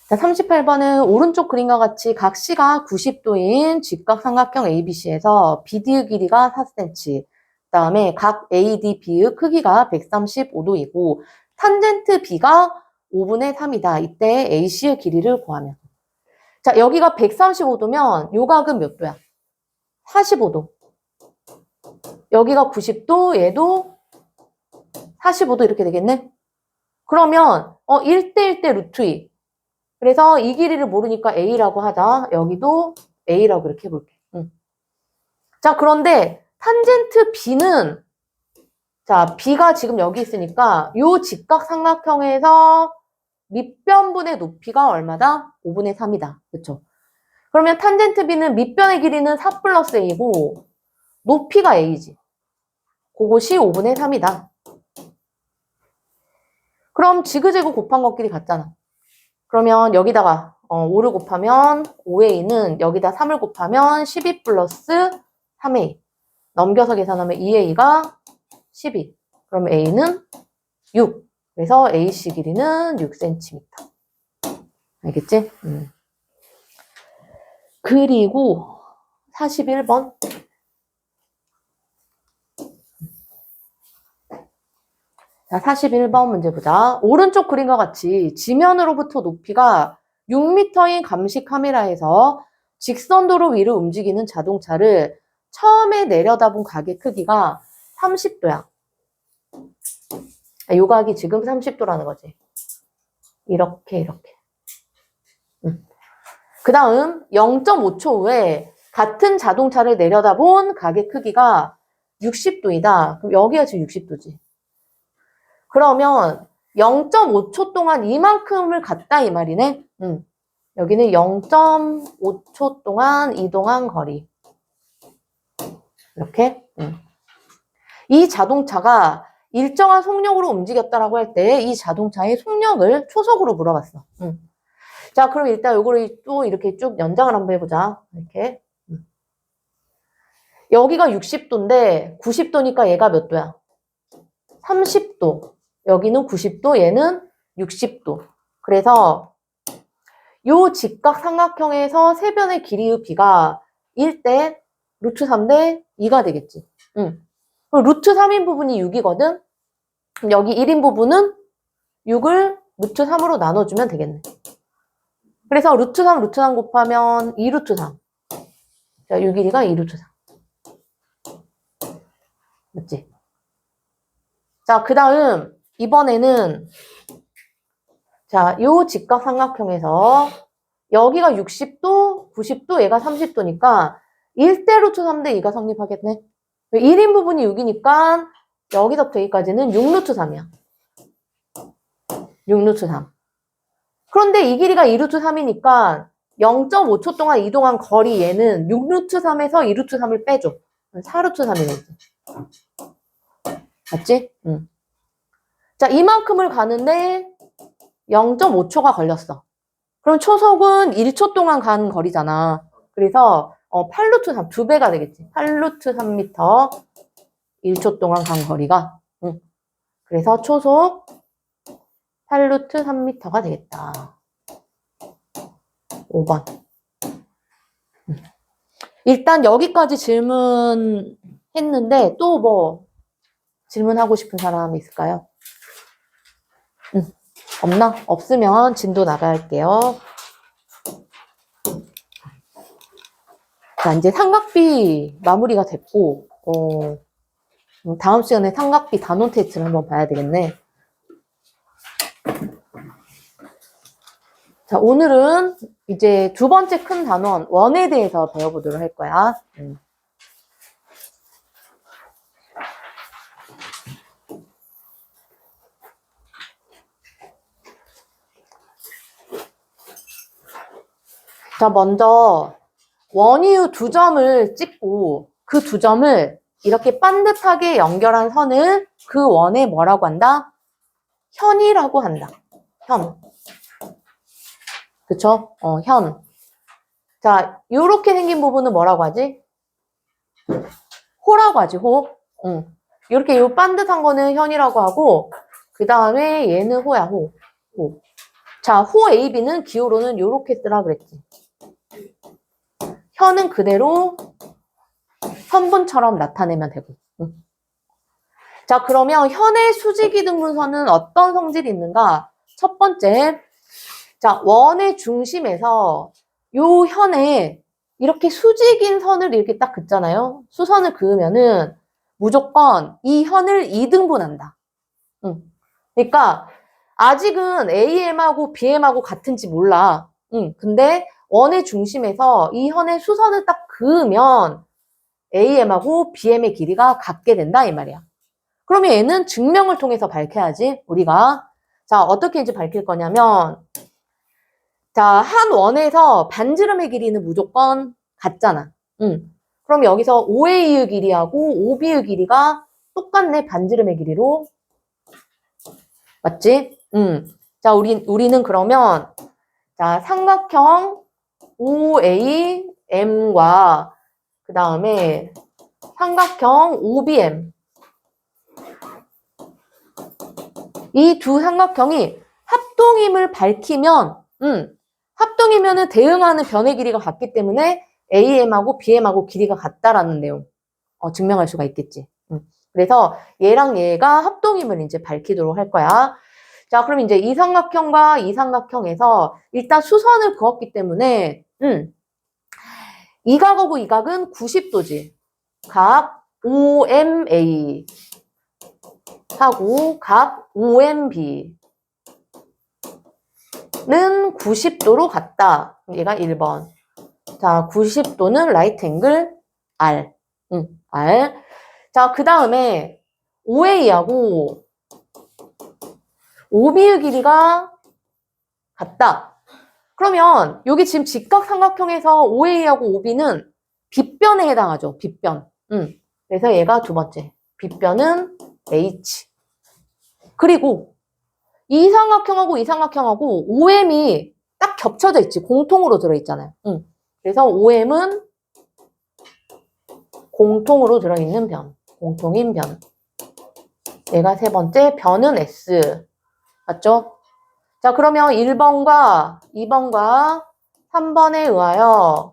자, 38번은 오른쪽 그림과 같이 각 C가 90도인 직각삼각형 ABC에서 BD의 길이가 4cm, 그다음에 각 AD B의 크기가 135도이고 탄젠트 B가 5분의 3이다. 이때 AC의 길이를 구하면. 자, 여기가 135도면 요 각은 몇 도야? 45도. 여기가 90도, 얘도 45도 이렇게 되겠네? 그러면 1대 1대 루트 2. 그래서 이 길이를 모르니까 A라고 하자. 여기도 A라고 이렇게 해볼게. 자, 그런데 탄젠트 B는 자, B가 지금 여기 있으니까 요 직각삼각형에서 밑변분의 높이가 얼마다? 5분의 3이다. 그쵸? 그러면 탄젠트 B는 밑변의 길이는 4 플러스 A고 높이가 A지. 그것이 5분의 3이다. 그럼 지그재그 곱한 것끼리 같잖아. 그러면 여기다가 5를 곱하면 5A는 여기다 3을 곱하면 12 플러스 3A. 넘겨서 계산하면 2A가 12. 그럼 A는 6. 그래서 AC 길이는 6cm. 알겠지? 그리고 41번. 자, 41번 문제 보자. 오른쪽 그림과 같이 지면으로부터 높이가 6m인 감시 카메라에서 직선도로 위로 움직이는 자동차를 처음에 내려다본 각의 크기가 30도야. 요 각이 지금 30도라는 거지. 이렇게. 그 다음 0.5초 후에 같은 자동차를 내려다본 각의 크기가 60도이다. 그럼 여기가 지금 60도지. 그러면 0.5초 동안 이만큼을 갔다 이 말이네. 여기는 0.5초 동안 이동한 거리. 이렇게. 이 자동차가 일정한 속력으로 움직였다라고 할 때 이 자동차의 속력을 초속으로 물어봤어. 자, 그럼 일단 요거를 또 이렇게 쭉 연장을 한번 해보자. 이렇게. 여기가 60도인데 90도니까 얘가 몇 도야? 30도. 여기는 90도, 얘는 60도. 그래서 요 직각삼각형에서 세 변의 길이의 비가 1대 루트 3대 2가 되겠지. 루트 3인 부분이 6이거든. 그럼 여기 1인 부분은 6을 루트 3으로 나눠주면 되겠네. 그래서 루트 3 곱하면 2루트 3. 자, 요 길이가 2루트 3. 맞지? 자, 그 다음 이번에는 자, 요 직각삼각형에서 여기가 60도, 90도, 얘가 30도니까 1대 루트 3대 2가 성립하겠네. 1인 부분이 6이니까 여기서부터 여기까지는 6루트 3이야. 6루트 3. 그런데 이 길이가 2루트 3이니까 0.5초 동안 이동한 거리 얘는 6루트 3에서 2루트 3을 빼줘. 4루트 3이 되지. 맞지? 자, 이만큼을 가는데 0.5초가 걸렸어. 그럼 초속은 1초 동안 간 거리잖아. 그래서 8루트 3, 2배가 되겠지. 8루트 3m 1초 동안 간 거리가. 그래서 초속 8루트 3m가 되겠다. 5번. 일단 여기까지 질문했는데 또 뭐 질문하고 싶은 사람 있을까요? 없나? 없으면 진도 나갈게요. 자, 이제 삼각비 마무리가 됐고 다음 시간에 삼각비 단원 테스트를 한번 봐야 되겠네. 자, 오늘은 이제 두 번째 큰 단원 원에 대해서 배워보도록 할 거야. 자, 먼저 원이유 두 점을 찍고 그 두 점을 이렇게 반듯하게 연결한 선을 그 원에 뭐라고 한다? 현이라고 한다. 현. 그쵸? 현. 자, 요렇게 생긴 부분은 뭐라고 하지? 호라고 하지, 호. 요렇게 요 반듯한 거는 현이라고 하고, 그 다음에 얘는 호야, 호. 호. 자, 호 AB는 기호로는 요렇게 쓰라 그랬지. 현은 그대로 선분처럼 나타내면 되고. 자, 그러면 현의 수직이등분선은 어떤 성질이 있는가? 첫 번째, 자, 원의 중심에서 요 현에 이렇게 수직인 선을 이렇게 딱 긋잖아요. 수선을 그으면은 무조건 이 현을 이등분한다. 응. 그러니까 아직은 AM하고 BM하고 같은지 몰라. 응. 근데 원의 중심에서 이 현의 수선을 딱 그으면 AM하고 BM의 길이가 같게 된다 이 말이야. 그러면 얘는 증명을 통해서 밝혀야지 우리가. 자, 어떻게 이제 밝힐 거냐면 자, 한 원에서 반지름의 길이는 무조건 같잖아. 그럼 여기서 OA의 길이하고 OB의 길이가 똑같네, 반지름의 길이로. 맞지? 자, 우리는 그러면, 자, 삼각형 OAM과 그 다음에 삼각형 OBM. 이 두 삼각형이 합동임을 밝히면, 합동이면은 대응하는 변의 길이가 같기 때문에 AM하고 BM하고 길이가 같다라는 내용 증명할 수가 있겠지. 그래서 얘랑 얘가 합동임을 이제 밝히도록 할 거야. 자, 그럼 이제 이 삼각형과 이 삼각형에서 일단 수선을 그었기 때문에 이 각하고 이 각은 90도지. 각 OMA 하고 각 OMB 는 90도로 같다. 얘가 1번. 자, 90도는 라이트 앵글 R. R. 자, 그 다음에 OA하고 OB의 길이가 같다. 그러면 여기 지금 직각삼각형에서 OA하고 OB는 빗변에 해당하죠. 빗변. 그래서 얘가 두 번째. 빗변은 H. 그리고 이 삼각형하고 이 삼각형하고 OM이 딱 겹쳐져 있지. 공통으로 들어있잖아요. 그래서 OM은 공통으로 들어있는 변. 공통인 변. 얘가 세 번째. 변은 S. 맞죠? 자, 그러면 1번과 2번과 3번에 의하여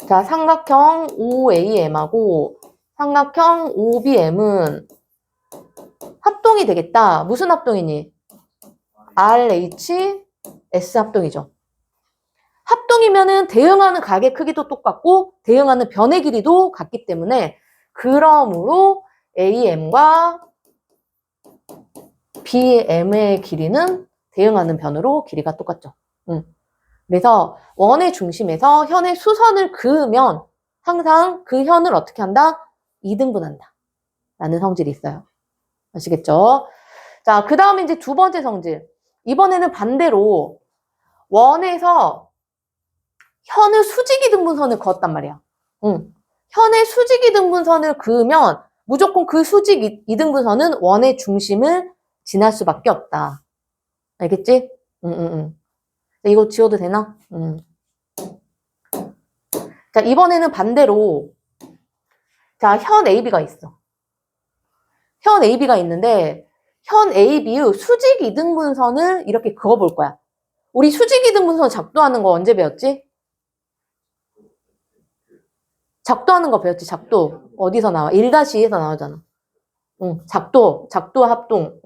자, 삼각형 OAM하고 삼각형 OBM은 합동이 되겠다. 무슨 합동이니? RH, S 합동이죠. 합동이면은 대응하는 각의 크기도 똑같고 대응하는 변의 길이도 같기 때문에 그러므로 AM과 BM의 길이는 대응하는 변으로 길이가 똑같죠. 그래서 원의 중심에서 현의 수선을 그으면 항상 그 현을 어떻게 한다? 이등분한다. 라는 성질이 있어요. 아시겠죠? 자, 그 다음에 이제 두 번째 성질. 이번에는 반대로 원에서 현의 수직이등분선을 그었단 말이야. 현의 수직이등분선을 그으면 무조건 그 수직 이등분선은 원의 중심을 지날 수밖에 없다. 알겠지? 이거 지워도 되나? 자, 이번에는 반대로 자, 현 AB가 있어. 현 AB가 있는데 현 AB의 수직 이등분선을 이렇게 그어볼 거야. 우리 수직 이등분선 작도하는 거 언제 배웠지? 작도하는 거 배웠지, 작도. 어디서 나와? 1-2에서 나오잖아. 작도 합동.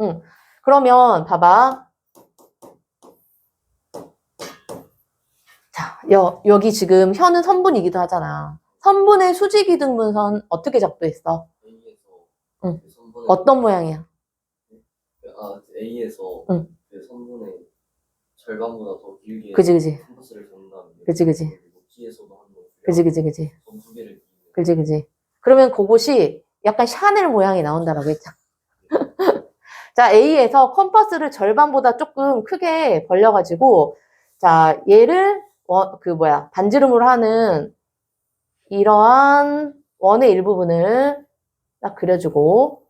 그러면 봐봐. 자, 여기 지금 현은 선분이기도 하잖아. 선분의 수직 이등분선 어떻게 작도했어? A에서 그 선분의 어떤 모양이야? A에서 그 선분의 절반보다 더 길게 그지. 캔버스를 접는 다음에 그지. 그리고 B에서도 한 번, 그지. 두 개를 그리는 그지. 그러면 그곳이 약간 샤넬 모양이 나온다라고 했잖아. 자, A에서 컴퍼스를 절반보다 조금 크게 벌려가지고, 자, 얘를, 반지름으로 하는 이러한 원의 일부분을 딱 그려주고,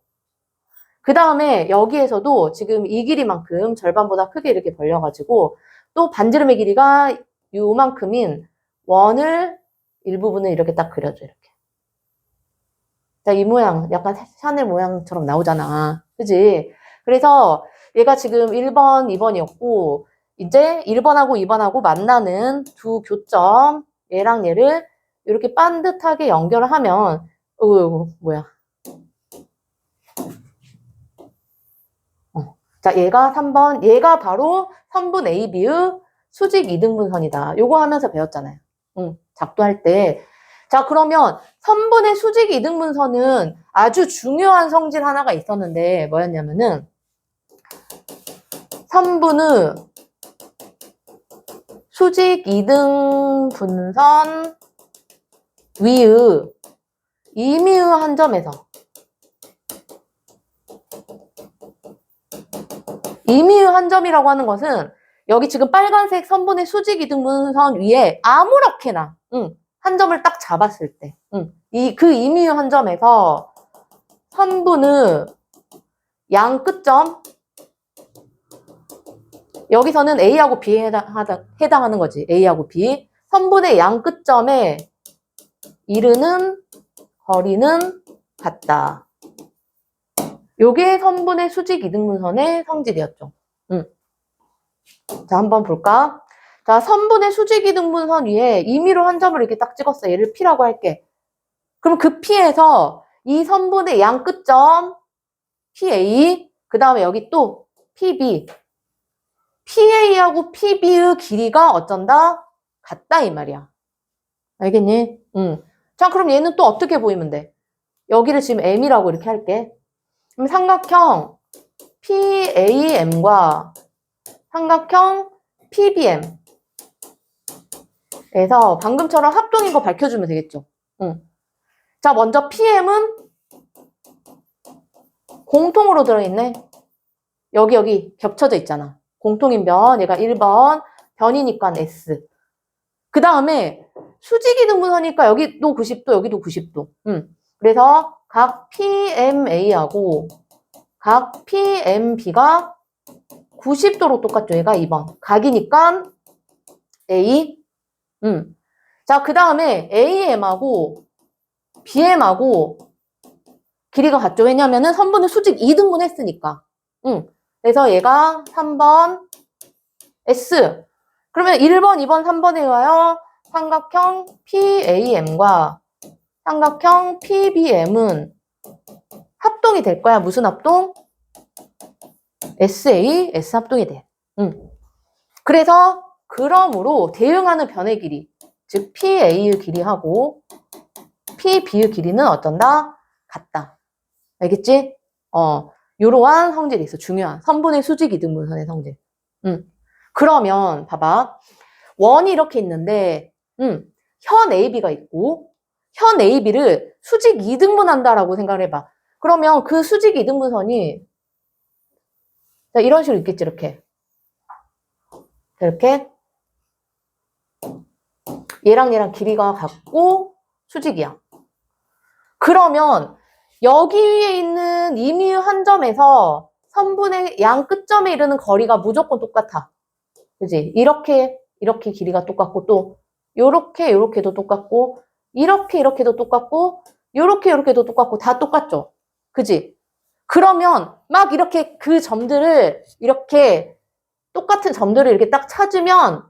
그 다음에 여기에서도 지금 이 길이만큼 절반보다 크게 이렇게 벌려가지고, 또 반지름의 길이가 요만큼인 원을 일부분을 이렇게 딱 그려줘, 이렇게. 자, 이 모양, 약간 샤넬 모양처럼 나오잖아. 그지? 그래서 얘가 지금 1번, 2번이었고, 이제 1번하고 2번하고 만나는 두 교점, 얘랑 얘를 이렇게 반듯하게 연결을 하면, 뭐야. 자, 얘가 3번, 얘가 바로 선분 AB의 수직 이등분선이다. 요거 하면서 배웠잖아요. 작도할 때. 자, 그러면 선분의 수직 이등분선은 아주 중요한 성질 하나가 있었는데 뭐였냐면은 선분의 수직 이등분선 위의 임의의 한 점에서 임의의 한 점이라고 하는 것은 여기 지금 빨간색 선분의 수직 이등분선 위에 아무렇게나 한 점을 딱 잡았을 때 그 임의의 한 점에서 선분의 양 끝점 여기서는 A하고 B에 해당하는 거지. A하고 B. 선분의 양 끝점에 이르는 거리는 같다. 요게 선분의 수직 이등분선의 성질이었죠. 자, 한번 볼까? 자, 선분의 수직 이등분선 위에 임의로 한 점을 이렇게 딱 찍었어. 얘를 P라고 할게. 그럼 그 P에서 이 선분의 양 끝점 PA, 그 다음에 여기 또 PB. PA하고 PB의 길이가 어쩐다? 같다, 이 말이야. 알겠니? 자, 그럼 얘는 또 어떻게 보이면 돼? 여기를 지금 M이라고 이렇게 할게. 그럼 삼각형 PAM과 삼각형 PBM에서 방금처럼 합동인 거 밝혀주면 되겠죠. 자, 먼저 PM은 공통으로 들어있네. 여기 겹쳐져 있잖아. 공통인 변, 얘가 1번, 변이니까 S. 그 다음에 수직이 등분선이니까 여기도 90도, 여기도 90도. 그래서 각 PMA하고 각 PMB가 90도로 똑같죠. 얘가 2번. 각이니까 A. 자, 그 다음에 AM하고 BM하고 길이가 같죠. 왜냐면은 선분의 수직 2등분 했으니까. 그래서 얘가 3번 S. 그러면 1번, 2번, 3번에 의하여 삼각형 PAM과 삼각형 PBM은 합동이 될 거야. 무슨 합동? SA, S 합동이 돼. 그래서 그러므로 대응하는 변의 길이, 즉 PA의 길이하고 PB의 길이는 어떤다? 같다. 알겠지? 요러한 성질이 있어. 중요한 선분의 수직 이등분선의 성질. 그러면 봐봐. 원이 이렇게 있는데 현 AB가 있고 현 AB를 수직 이등분한다라고 생각을 해봐. 그러면 그 수직 이등분선이 자, 이런 식으로 있겠지. 이렇게 얘랑 얘랑 길이가 같고 수직이야. 그러면 여기 위에 있는 임의의 한 점에서 선분의 양 끝점에 이르는 거리가 무조건 똑같아. 그지? 이렇게 길이가 똑같고 또 요렇게도 똑같고 이렇게도 똑같고 요렇게도 똑같고 다 똑같죠? 그지? 그러면 막 이렇게 그 점들을 이렇게 똑같은 점들을 이렇게 딱 찾으면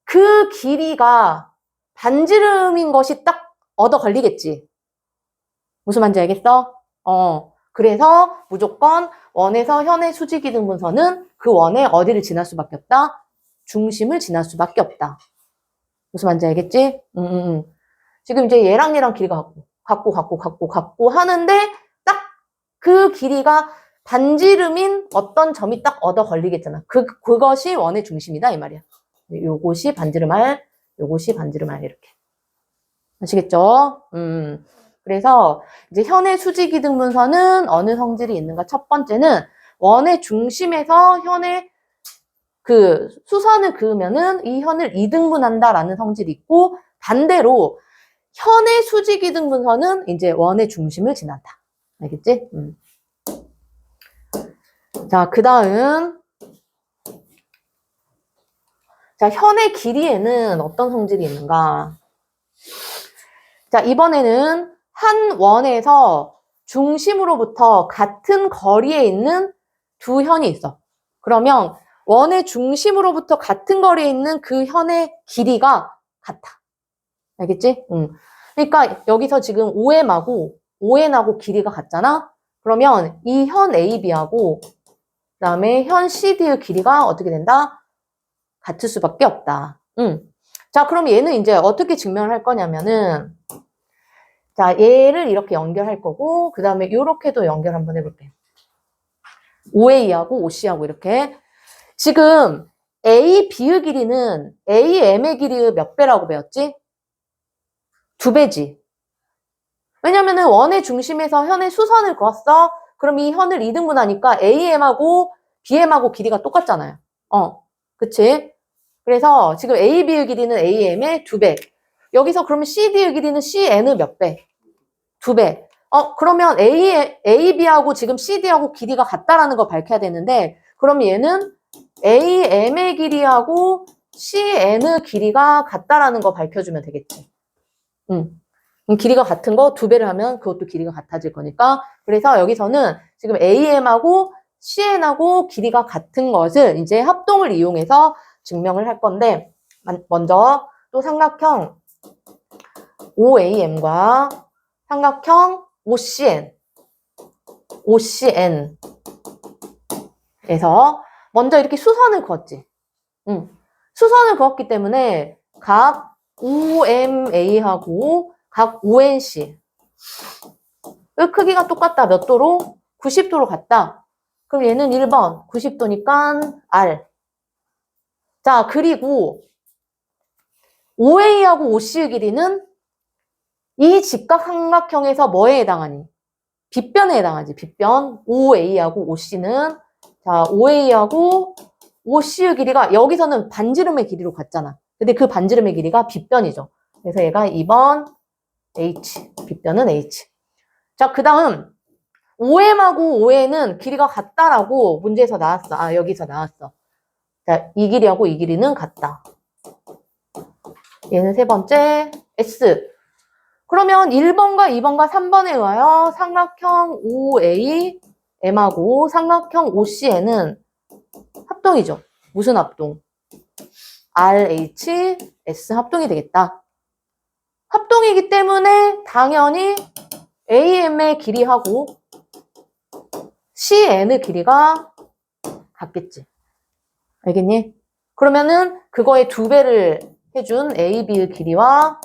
그 길이가 반지름인 것이 딱 얻어 걸리겠지. 무슨 말인지 알겠어? 그래서 무조건 원에서 현의 수직 이등분선은 그 원에 어디를 지날 수밖에 없다? 중심을 지날 수밖에 없다. 무슨 말인지 알겠지? 지금 이제 얘랑 얘랑 길이가 같고 하는데 딱 그 길이가 반지름인 어떤 점이 딱 얻어 걸리겠잖아. 그것이 원의 중심이다 이 말이야. 요것이 반지름 R, 요것이 반지름 R 이렇게. 아시겠죠? 그래서 이제 현의 수직 이등분선은 어느 성질이 있는가? 첫 번째는 원의 중심에서 현의 그 수선을 그으면은 이 현을 이등분한다라는 성질이 있고 반대로 현의 수직 이등분선은 이제 원의 중심을 지난다. 알겠지? 자, 그 다음 자, 현의 길이에는 어떤 성질이 있는가? 자, 이번에는 한 원에서 중심으로부터 같은 거리에 있는 두 현이 있어. 그러면 원의 중심으로부터 같은 거리에 있는 그 현의 길이가 같아. 알겠지? 그러니까 여기서 지금 OM하고 길이가 같잖아? 그러면 이 현 AB하고 그다음에 현 CD의 길이가 어떻게 된다? 같을 수밖에 없다. 자, 그럼 얘는 이제 어떻게 증명을 할 거냐면은, 자, 얘를 이렇게 연결할 거고, 그 다음에 요렇게도 연결 한번 해볼게요. OA하고 OC하고 이렇게. 지금 A, B의 길이는 A, M의 길이의 몇 배라고 배웠지? 2배지. 왜냐면은 원의 중심에서 현의 수선을 그었어. 그럼 이 현을 2등분하니까 AM하고 BM하고 길이가 똑같잖아요. 그치? 그래서 지금 AB의 길이는 AM의 2배. 여기서 그러면 CD의 길이는 CN의 몇 배? 2배. 그러면 AB하고 지금 CD하고 길이가 같다라는 거 밝혀야 되는데, 그럼 얘는 AM의 길이하고 CN의 길이가 같다라는 거 밝혀주면 되겠지. 그럼 길이가 같은 거 2배를 하면 그것도 길이가 같아질 거니까. 그래서 여기서는 지금 AM하고 CN하고 길이가 같은 것을 이제 합동을 이용해서 증명을 할 건데, 먼저 또 삼각형 OAM과 삼각형 OCN에서 먼저 이렇게 수선을 그었지. 수선을 그었기 때문에 각 OMA하고 각 ONC 의 크기가 똑같다. 몇 도로? 90도로 같다. 그럼 얘는 1번 90도니까 R. 자, 그리고 OA하고 OC의 길이는 이 직각삼각형에서 뭐에 해당하니? 빗변에 해당하지. 빗변. OA하고 OC는, 자, OA하고 OC의 길이가 여기서는 반지름의 길이로 같잖아. 근데 그 반지름의 길이가 빗변이죠. 그래서 얘가 2번 H. 빗변은 H. 자, 그 다음 OM하고 ON은 길이가 같다라고 문제에서 나왔어. 여기서 나왔어. 자, 이 길이하고 이 길이는 같다. 얘는 세 번째 S. 그러면 1번과 2번과 3번에 의하여 삼각형 OAM하고 삼각형 OCN은 합동이죠. 무슨 합동? RHS 합동이 되겠다. 합동이기 때문에 당연히 AM의 길이하고 CN의 길이가 같겠지. 알겠니? 그러면은 그거의 2배를 해준 AB의 길이와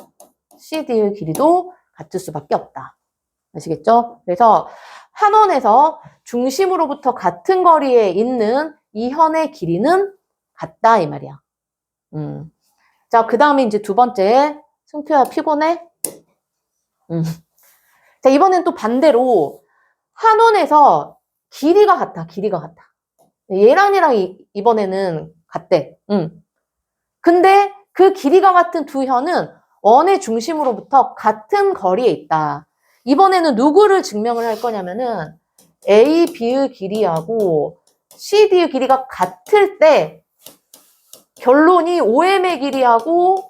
CD의 길이도 같을 수밖에 없다. 아시겠죠? 그래서 한 원에서 중심으로부터 같은 거리에 있는 이 현의 길이는 같다 이 말이야. 자, 그 다음에 이제 두 번째. 승표야 피곤해? 자, 이번엔 또 반대로 한 원에서 길이가 같아. 길이가 같아. 얘랑 얘랑 이번에는 같대. 근데 그 길이가 같은 두 현은 원의 중심으로부터 같은 거리에 있다. 이번에는 누구를 증명을 할 거냐면은 A, B의 길이하고 CD의 길이가 같을 때 결론이 OM의 길이하고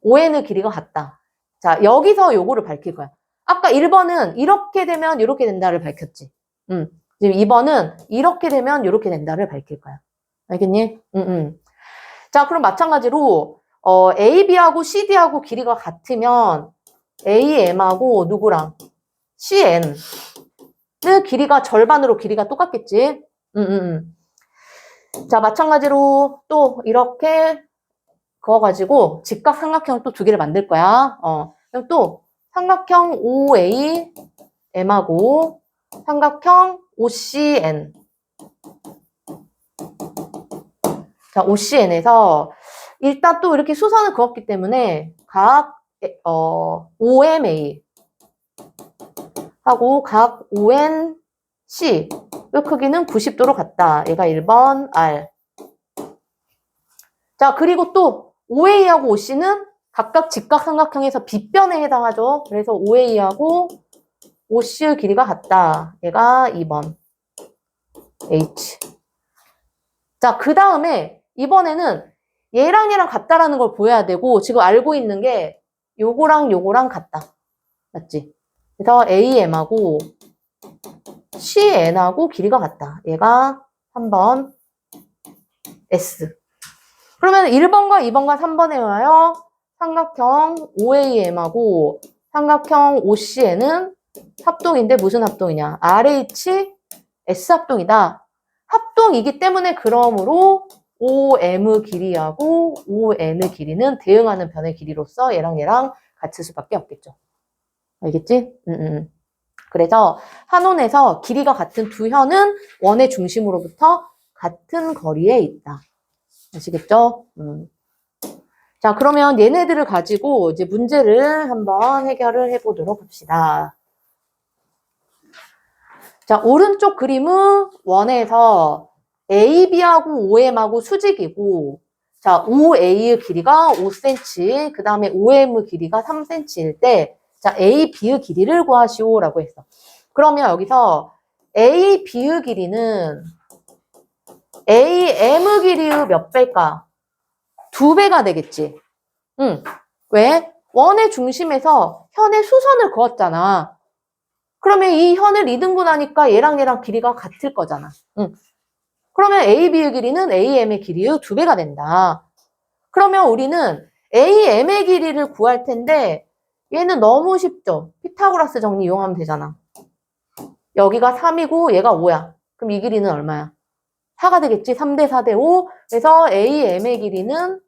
ON의 길이가 같다. 자, 여기서 요거를 밝힐 거야. 아까 1번은 이렇게 되면 이렇게 된다를 밝혔지. 지금 2번은 이렇게 되면 이렇게 된다를 밝힐 거야. 알겠니? 자, 그럼 마찬가지로 AB하고 CD하고 길이가 같으면 AM하고 누구랑? CN의 길이가 절반으로 길이가 똑같겠지? 자, 마찬가지로 또 이렇게 그어가지고 직각삼각형을 또 2개를 만들 거야. 그럼 또 삼각형 OAM하고 삼각형 OCN. 자, OCN에서 일단 또 이렇게 수선을 그었기 때문에 각 OMA 하고 각 ONC의 크기는 90도로 같다. 얘가 1번 R. 자, 그리고 또 OA하고 OC는 각각 직각삼각형에서 빗변에 해당하죠. 그래서 OA하고 OC의 길이가 같다. 얘가 2번 H. 자, 그 다음에 이번에는 얘랑 얘랑 같다라는 걸 보여야 되고 지금 알고 있는 게 요거랑 요거랑 같다. 맞지? 그래서 AM하고 CN하고 길이가 같다. 얘가 3번 S. 그러면 1번과 2번과 3번에 의하여 삼각형 OAM하고 삼각형 OCN은 합동인데 무슨 합동이냐? RH S 합동이다. 합동 이동이기 때문에 그러므로 OM 길이하고 ON 길이는 대응하는 변의 길이로서 얘랑 같을 수밖에 없겠죠. 알겠지? 그래서 한 원에서 길이가 같은 두 현은 원의 중심으로부터 같은 거리에 있다. 아시겠죠? 자, 그러면 얘네들을 가지고 이제 문제를 한번 해결을 해보도록 합시다. 자, 오른쪽 그림은 원에서 AB하고 OM하고 수직이고, 자, OA의 길이가 5cm, 그 다음에 OM의 길이가 3cm일 때, 자, AB의 길이를 구하시오라고 했어. 그러면 여기서 AB의 길이는 AM의 길이의 몇 배일까? 2배가 되겠지. 왜? 원의 중심에서 현의 수선을 그었잖아. 그러면 이 현을 2등분하니까 얘랑 길이가 같을 거잖아. 그러면 AB의 길이는 AM의 길이의 2배가 된다. 그러면 우리는 AM의 길이를 구할 텐데 얘는 너무 쉽죠? 피타고라스 정리 이용하면 되잖아. 여기가 3이고 얘가 5야. 그럼 이 길이는 얼마야? 4가 되겠지? 3대 4대 5. 그래서 AM의 길이는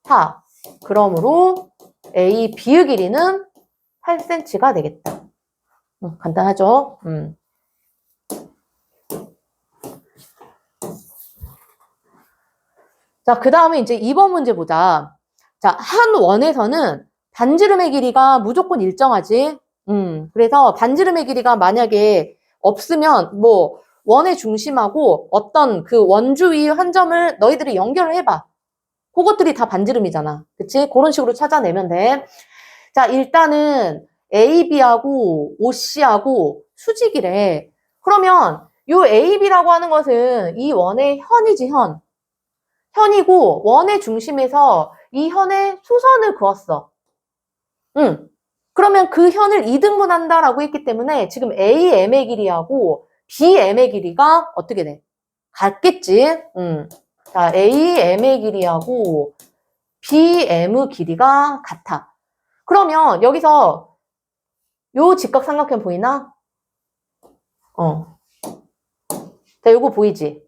4. 그러므로 AB의 길이는 8cm가 되겠다. 간단하죠? 자, 그 다음에 이제 2번 문제 보자. 자, 한 원에서는 반지름의 길이가 무조건 일정하지. 그래서 반지름의 길이가 만약에 없으면 뭐 원의 중심하고 어떤 그 원주위 한 점을 너희들이 연결을 해봐. 그것들이 다 반지름이잖아. 그치? 그런 식으로 찾아내면 돼. 자, 일단은 AB하고 OC하고 수직이래. 그러면 요 AB라고 하는 것은 이 원의 현이지, 현. 현이고 원의 중심에서 이 현에 수선을 그었어. 그러면 그 현을 2등분한다라고 했기 때문에 지금 AM의 길이하고 BM의 길이가 어떻게 돼? 같겠지? 자, AM의 길이하고 BM의 길이가 같아. 그러면 여기서 요 직각삼각형 보이나? 자, 요거 보이지?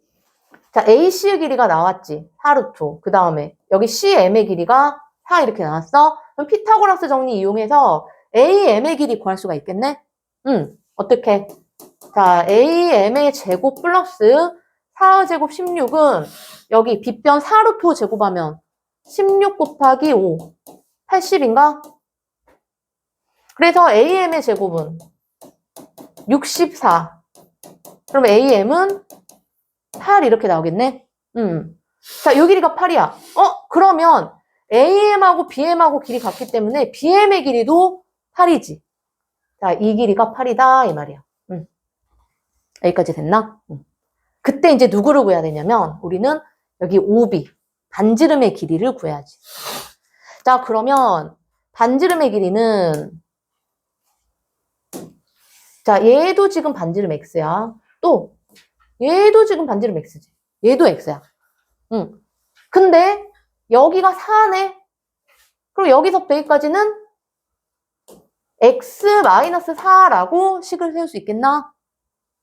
자, AC의 길이가 나왔지. 4루트. 그 다음에 여기 CM의 길이가 4 이렇게 나왔어. 그럼 피타고라스 정리 이용해서 AM의 길이 구할 수가 있겠네? 어떻게? 자, AM의 제곱 플러스 4의 제곱 16은 여기 빗변 4루트 제곱하면 16 곱하기 5. 80인가? 그래서 AM의 제곱은 64. 그럼 AM은 8 이렇게 나오겠네? 자, 요 길이가 8이야. 그러면 AM하고 BM하고 길이 같기 때문에 BM의 길이도 8이지. 자, 이 길이가 8이다 이 말이야. 여기까지 됐나? 그때 이제 누구를 구해야 되냐면 우리는 여기 OB, 반지름의 길이를 구해야지. 자, 그러면 반지름의 길이는 자, 얘도 지금 반지름 X야. 또 얘도 지금 반지름 X지. 얘도 X야. 근데 여기가 4네. 그럼 여기서부터 여기까지는 X-4라고 식을 세울 수 있겠나?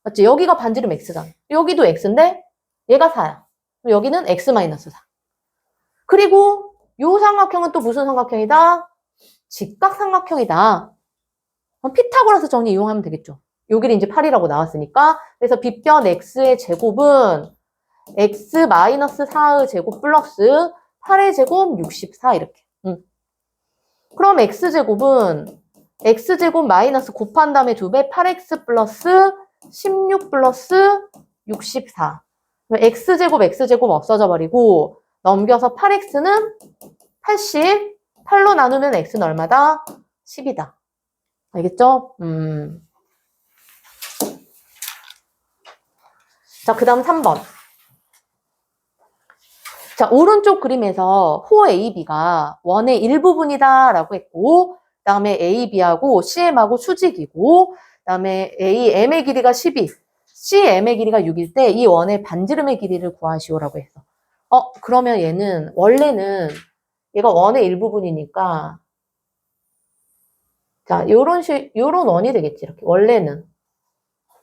맞지? 여기가 반지름 X잖아. 여기도 X인데 얘가 4야. 여기는 X-4. 그리고 요 삼각형은 또 무슨 삼각형이다? 직각삼각형이다. 그럼 피타고라스 정리 이용하면 되겠죠. 요 길이 이제 8이라고 나왔으니까. 그래서 빗변 X의 제곱은 X-4의 제곱 플러스 8의 제곱 64 이렇게. 그럼 X제곱은 X제곱 마이너스 곱한 다음에 2배 8X 플러스 16 플러스 64. X제곱 X제곱 없어져 버리고 넘겨서 8X는 80. 8로 나누면 X는 얼마다? 10이다. 알겠죠? 자, 그 다음 3번. 자, 오른쪽 그림에서 호 AB가 원의 일부분이다 라고 했고, 그 다음에 AB하고 CM하고 수직이고, 그 다음에 AM의 길이가 12, CM의 길이가 6일 때 이 원의 반지름의 길이를 구하시오라고 했어. 그러면 얘는, 원래는 얘가 원의 일부분이니까, 자, 요런 원이 되겠지, 이렇게. 원래는.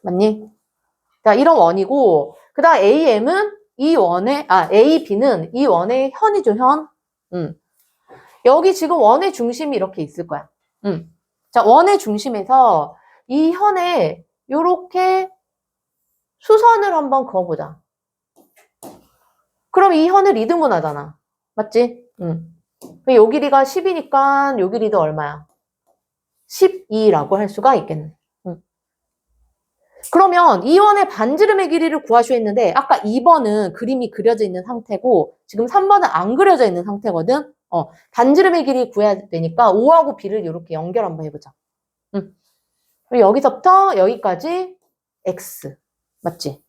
맞니? 자, 이런 원이고, 그 다음 AM은 이 원의, AB는 이 원의 현이죠, 현. 여기 지금 원의 중심이 이렇게 있을 거야. 자, 원의 중심에서 이 현에 요렇게 수선을 한번 그어보자. 그럼 이 현을 2등분하잖아. 맞지? 요 길이가 10이니까 요 길이도 얼마야? 12라고 할 수가 있겠네. 그러면 이 원의 반지름의 길이를 구하시오 했는데 아까 2번은 그림이 그려져 있는 상태고 지금 3번은 안 그려져 있는 상태거든. 반지름의 길이 구해야 되니까 5하고 B를 이렇게 연결 한번 해보자. 그리고 여기서부터 여기까지 X. 맞지?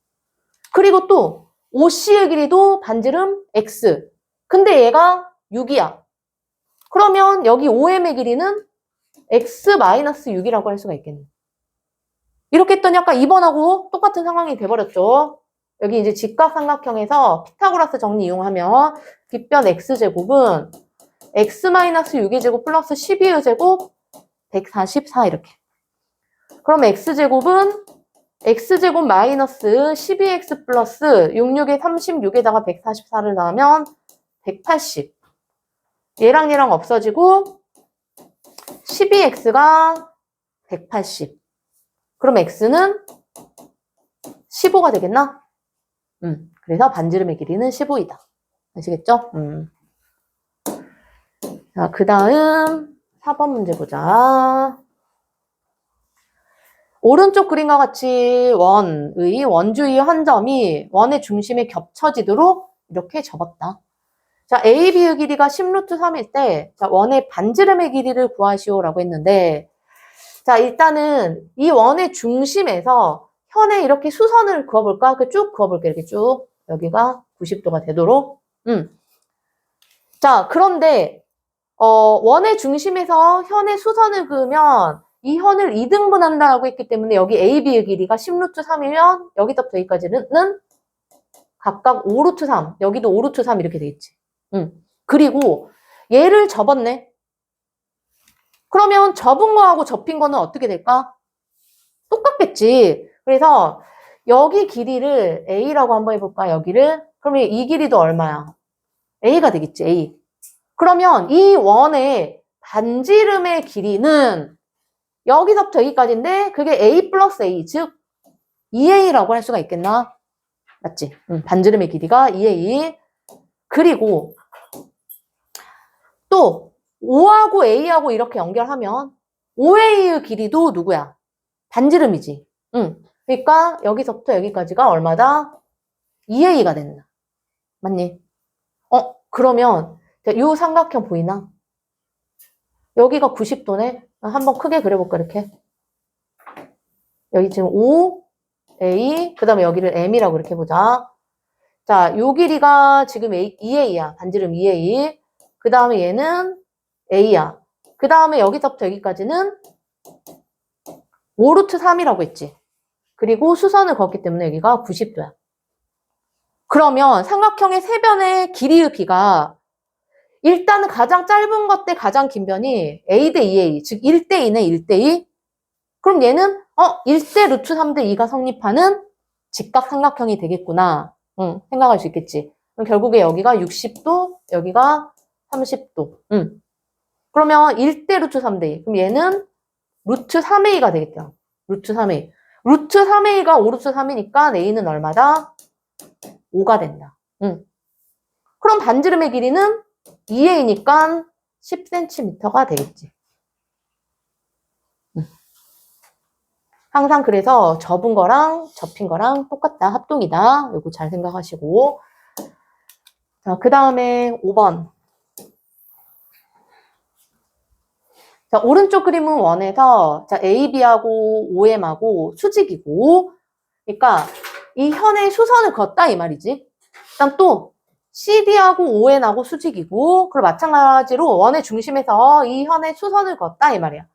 그리고 또 OC의 길이도 반지름 X. 근데 얘가 6이야. 그러면 여기 OM의 길이는 X-6이라고 할 수가 있겠네. 이렇게 했더니 아까 2번하고 똑같은 상황이 돼버렸죠. 여기 이제 직각삼각형에서 피타고라스 정리 이용하면 빗변 X제곱은 X-6의 제곱 플러스 12의 제곱 144 이렇게. 그럼 X제곱은 X제곱 마이너스 12X 플러스 66에 36에다가 144를 넣으면 180. 얘랑 얘랑 없어지고 12X가 180. 그럼 X는 15가 되겠나? 그래서 반지름의 길이는 15이다. 아시겠죠? 자, 그 다음 4번 문제 보자. 오른쪽 그림과 같이 원의 원주의 한 점이 원의 중심에 겹쳐지도록 이렇게 접었다. 자, A, B의 길이가 10루트 3일 때, 자, 원의 반지름의 길이를 구하시오라고 했는데, 자, 일단은 이 원의 중심에서 현에 이렇게 수선을 그어볼까? 쭉 그어볼게, 이렇게 쭉. 여기가 90도가 되도록. 자, 그런데, 원의 중심에서 현에 수선을 그으면 이 현을 2등분한다라고 했기 때문에 여기 A, B의 길이가 10루트 3이면 여기서부터 여기까지는 각각 5루트 3, 여기도 5루트 3 이렇게 되겠지. 그리고 얘를 접었네. 그러면 접은 거하고 접힌 거는 어떻게 될까? 똑같겠지. 그래서 여기 길이를 A라고 한번 해볼까? 여기를. 그러면 이 길이도 얼마야? A가 되겠지, A. 그러면 이 원의 반지름의 길이는 여기서부터 여기까지인데 그게 A 플러스 A, 즉 2A라고 할 수가 있겠나? 맞지? 반지름의 길이가 2A. 그리고 또 5하고 A하고 이렇게 연결하면 5A의 길이도 누구야? 반지름이지. 그러니까 여기서부터 여기까지가 얼마다? 2A가 된다. 맞니? 그러면 이 삼각형 보이나? 여기가 90도네. 한번 크게 그려볼까 이렇게. 여기 지금 5A, 그 다음에 여기를 M이라고 이렇게 해보자. 자, 요 길이가 지금 2A야. 반지름 2A. 그 다음에 얘는 A야. 그 다음에 여기서부터 여기까지는 5루트 3이라고 했지. 그리고 수선을 그었기 때문에 여기가 90도야. 그러면 삼각형의 세 변의 길이의 비가 일단은 가장 짧은 것 대 가장 긴 변이 A 대 2A, 즉 1대2네, 1대2. 그럼 얘는 1대 루트 3대 2가 성립하는 직각삼각형이 되겠구나. 생각할 수 있겠지. 그럼 결국에 여기가 60도, 여기가 30도. 그러면 1대 루트 3대 2. 그럼 얘는 루트 3A가 되겠다. 루트 3A. 루트 3A가 5루트 3이니까 A는 얼마다? 5가 된다. 그럼 반지름의 길이는 2A니까 10cm가 되겠지. 항상 그래서 접은 거랑 접힌 거랑 똑같다. 합동이다. 이거 잘 생각하시고. 자, 그 다음에 5번. 자, 오른쪽 그림은 원에서 자, AB하고 OM하고 수직이고, 그러니까 이 현의 수선을 걷다 이 말이지. 그다음 또 CD하고 ON하고 수직이고, 그리고 마찬가지로 원의 중심에서 이 현의 수선을 걷다 이 말이야.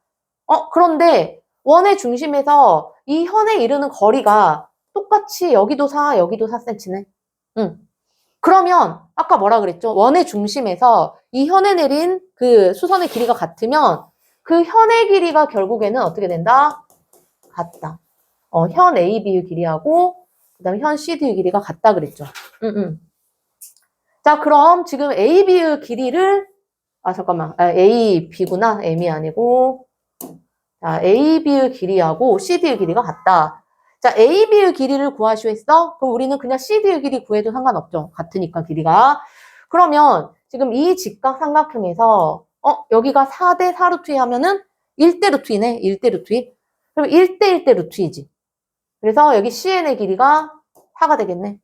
그런데 원의 중심에서 이 현에 이르는 거리가 똑같이 여기도 4, 여기도 4cm네. 그러면 아까 뭐라 그랬죠? 원의 중심에서 이 현에 내린 그 수선의 길이가 같으면 그 현의 길이가 결국에는 어떻게 된다? 같다. 현 AB의 길이하고 그다음에 현 CD의 길이가 같다 그랬죠. 자, 그럼 지금 AB의 길이를 잠깐만. A, B구나. M이 아니고. 자, AB의 길이하고 CD의 길이가 같다. 자, AB의 길이를 구하시오 했어? 그럼 우리는 그냥 CD의 길이 구해도 상관없죠. 같으니까 길이가. 그러면 지금 이 직각 삼각형에서 여기가 4대 4 루트 2 하면은 1대 루트 2네. 1대 루트 2. 그럼 1대 1대 루트 2지. 그래서 여기 CN의 길이가 4가 되겠네.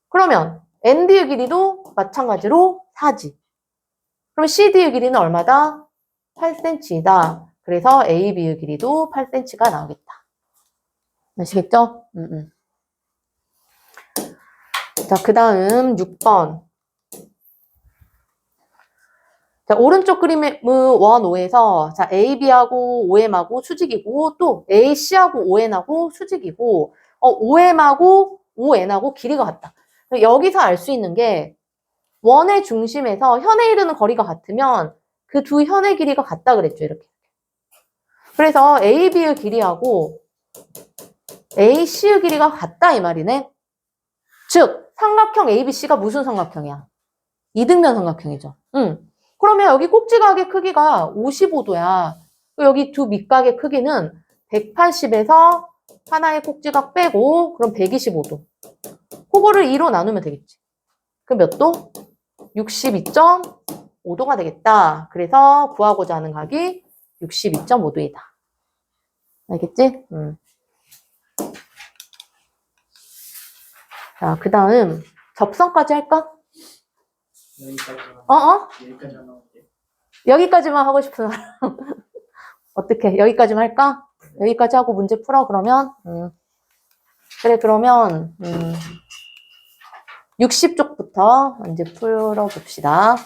그러면 ND의 길이도 마찬가지로 4지. 그럼 CD의 길이는 얼마다? 8cm이다. 그래서 AB의 길이도 8cm가 나오겠다. 아시겠죠? 자, 그 다음 6번. 자, 오른쪽 그림의 원 5에서 자, AB하고 OM하고 수직이고 또 AC하고 ON하고 수직이고 OM하고 ON하고 길이가 같다. 여기서 알 수 있는 게 원의 중심에서 현에 이르는 거리가 같으면 그 두 현의 길이가 같다 그랬죠. 이렇게. 그래서 AB의 길이하고 AC의 길이가 같다 이 말이네. 즉 삼각형 ABC가 무슨 삼각형이야? 이등변 삼각형이죠. 그러면 여기 꼭지각의 크기가 55도야. 여기 두 밑각의 크기는 180에서 하나의 꼭지각 빼고 그럼 125도. 그거를 2로 나누면 되겠지. 그럼 몇 도? 62.5도가 되겠다. 그래서 구하고자 하는 각이 62.5도이다. 알겠지? 자, 그 다음 접선까지 할까? 여기까지만 할게. 여기까지만 하고 싶은 사람. 어떻게? 여기까지만 할까? 여기까지 하고 문제 풀어, 그러면? 그래, 그러면, 60쪽부터 이제 풀어봅시다.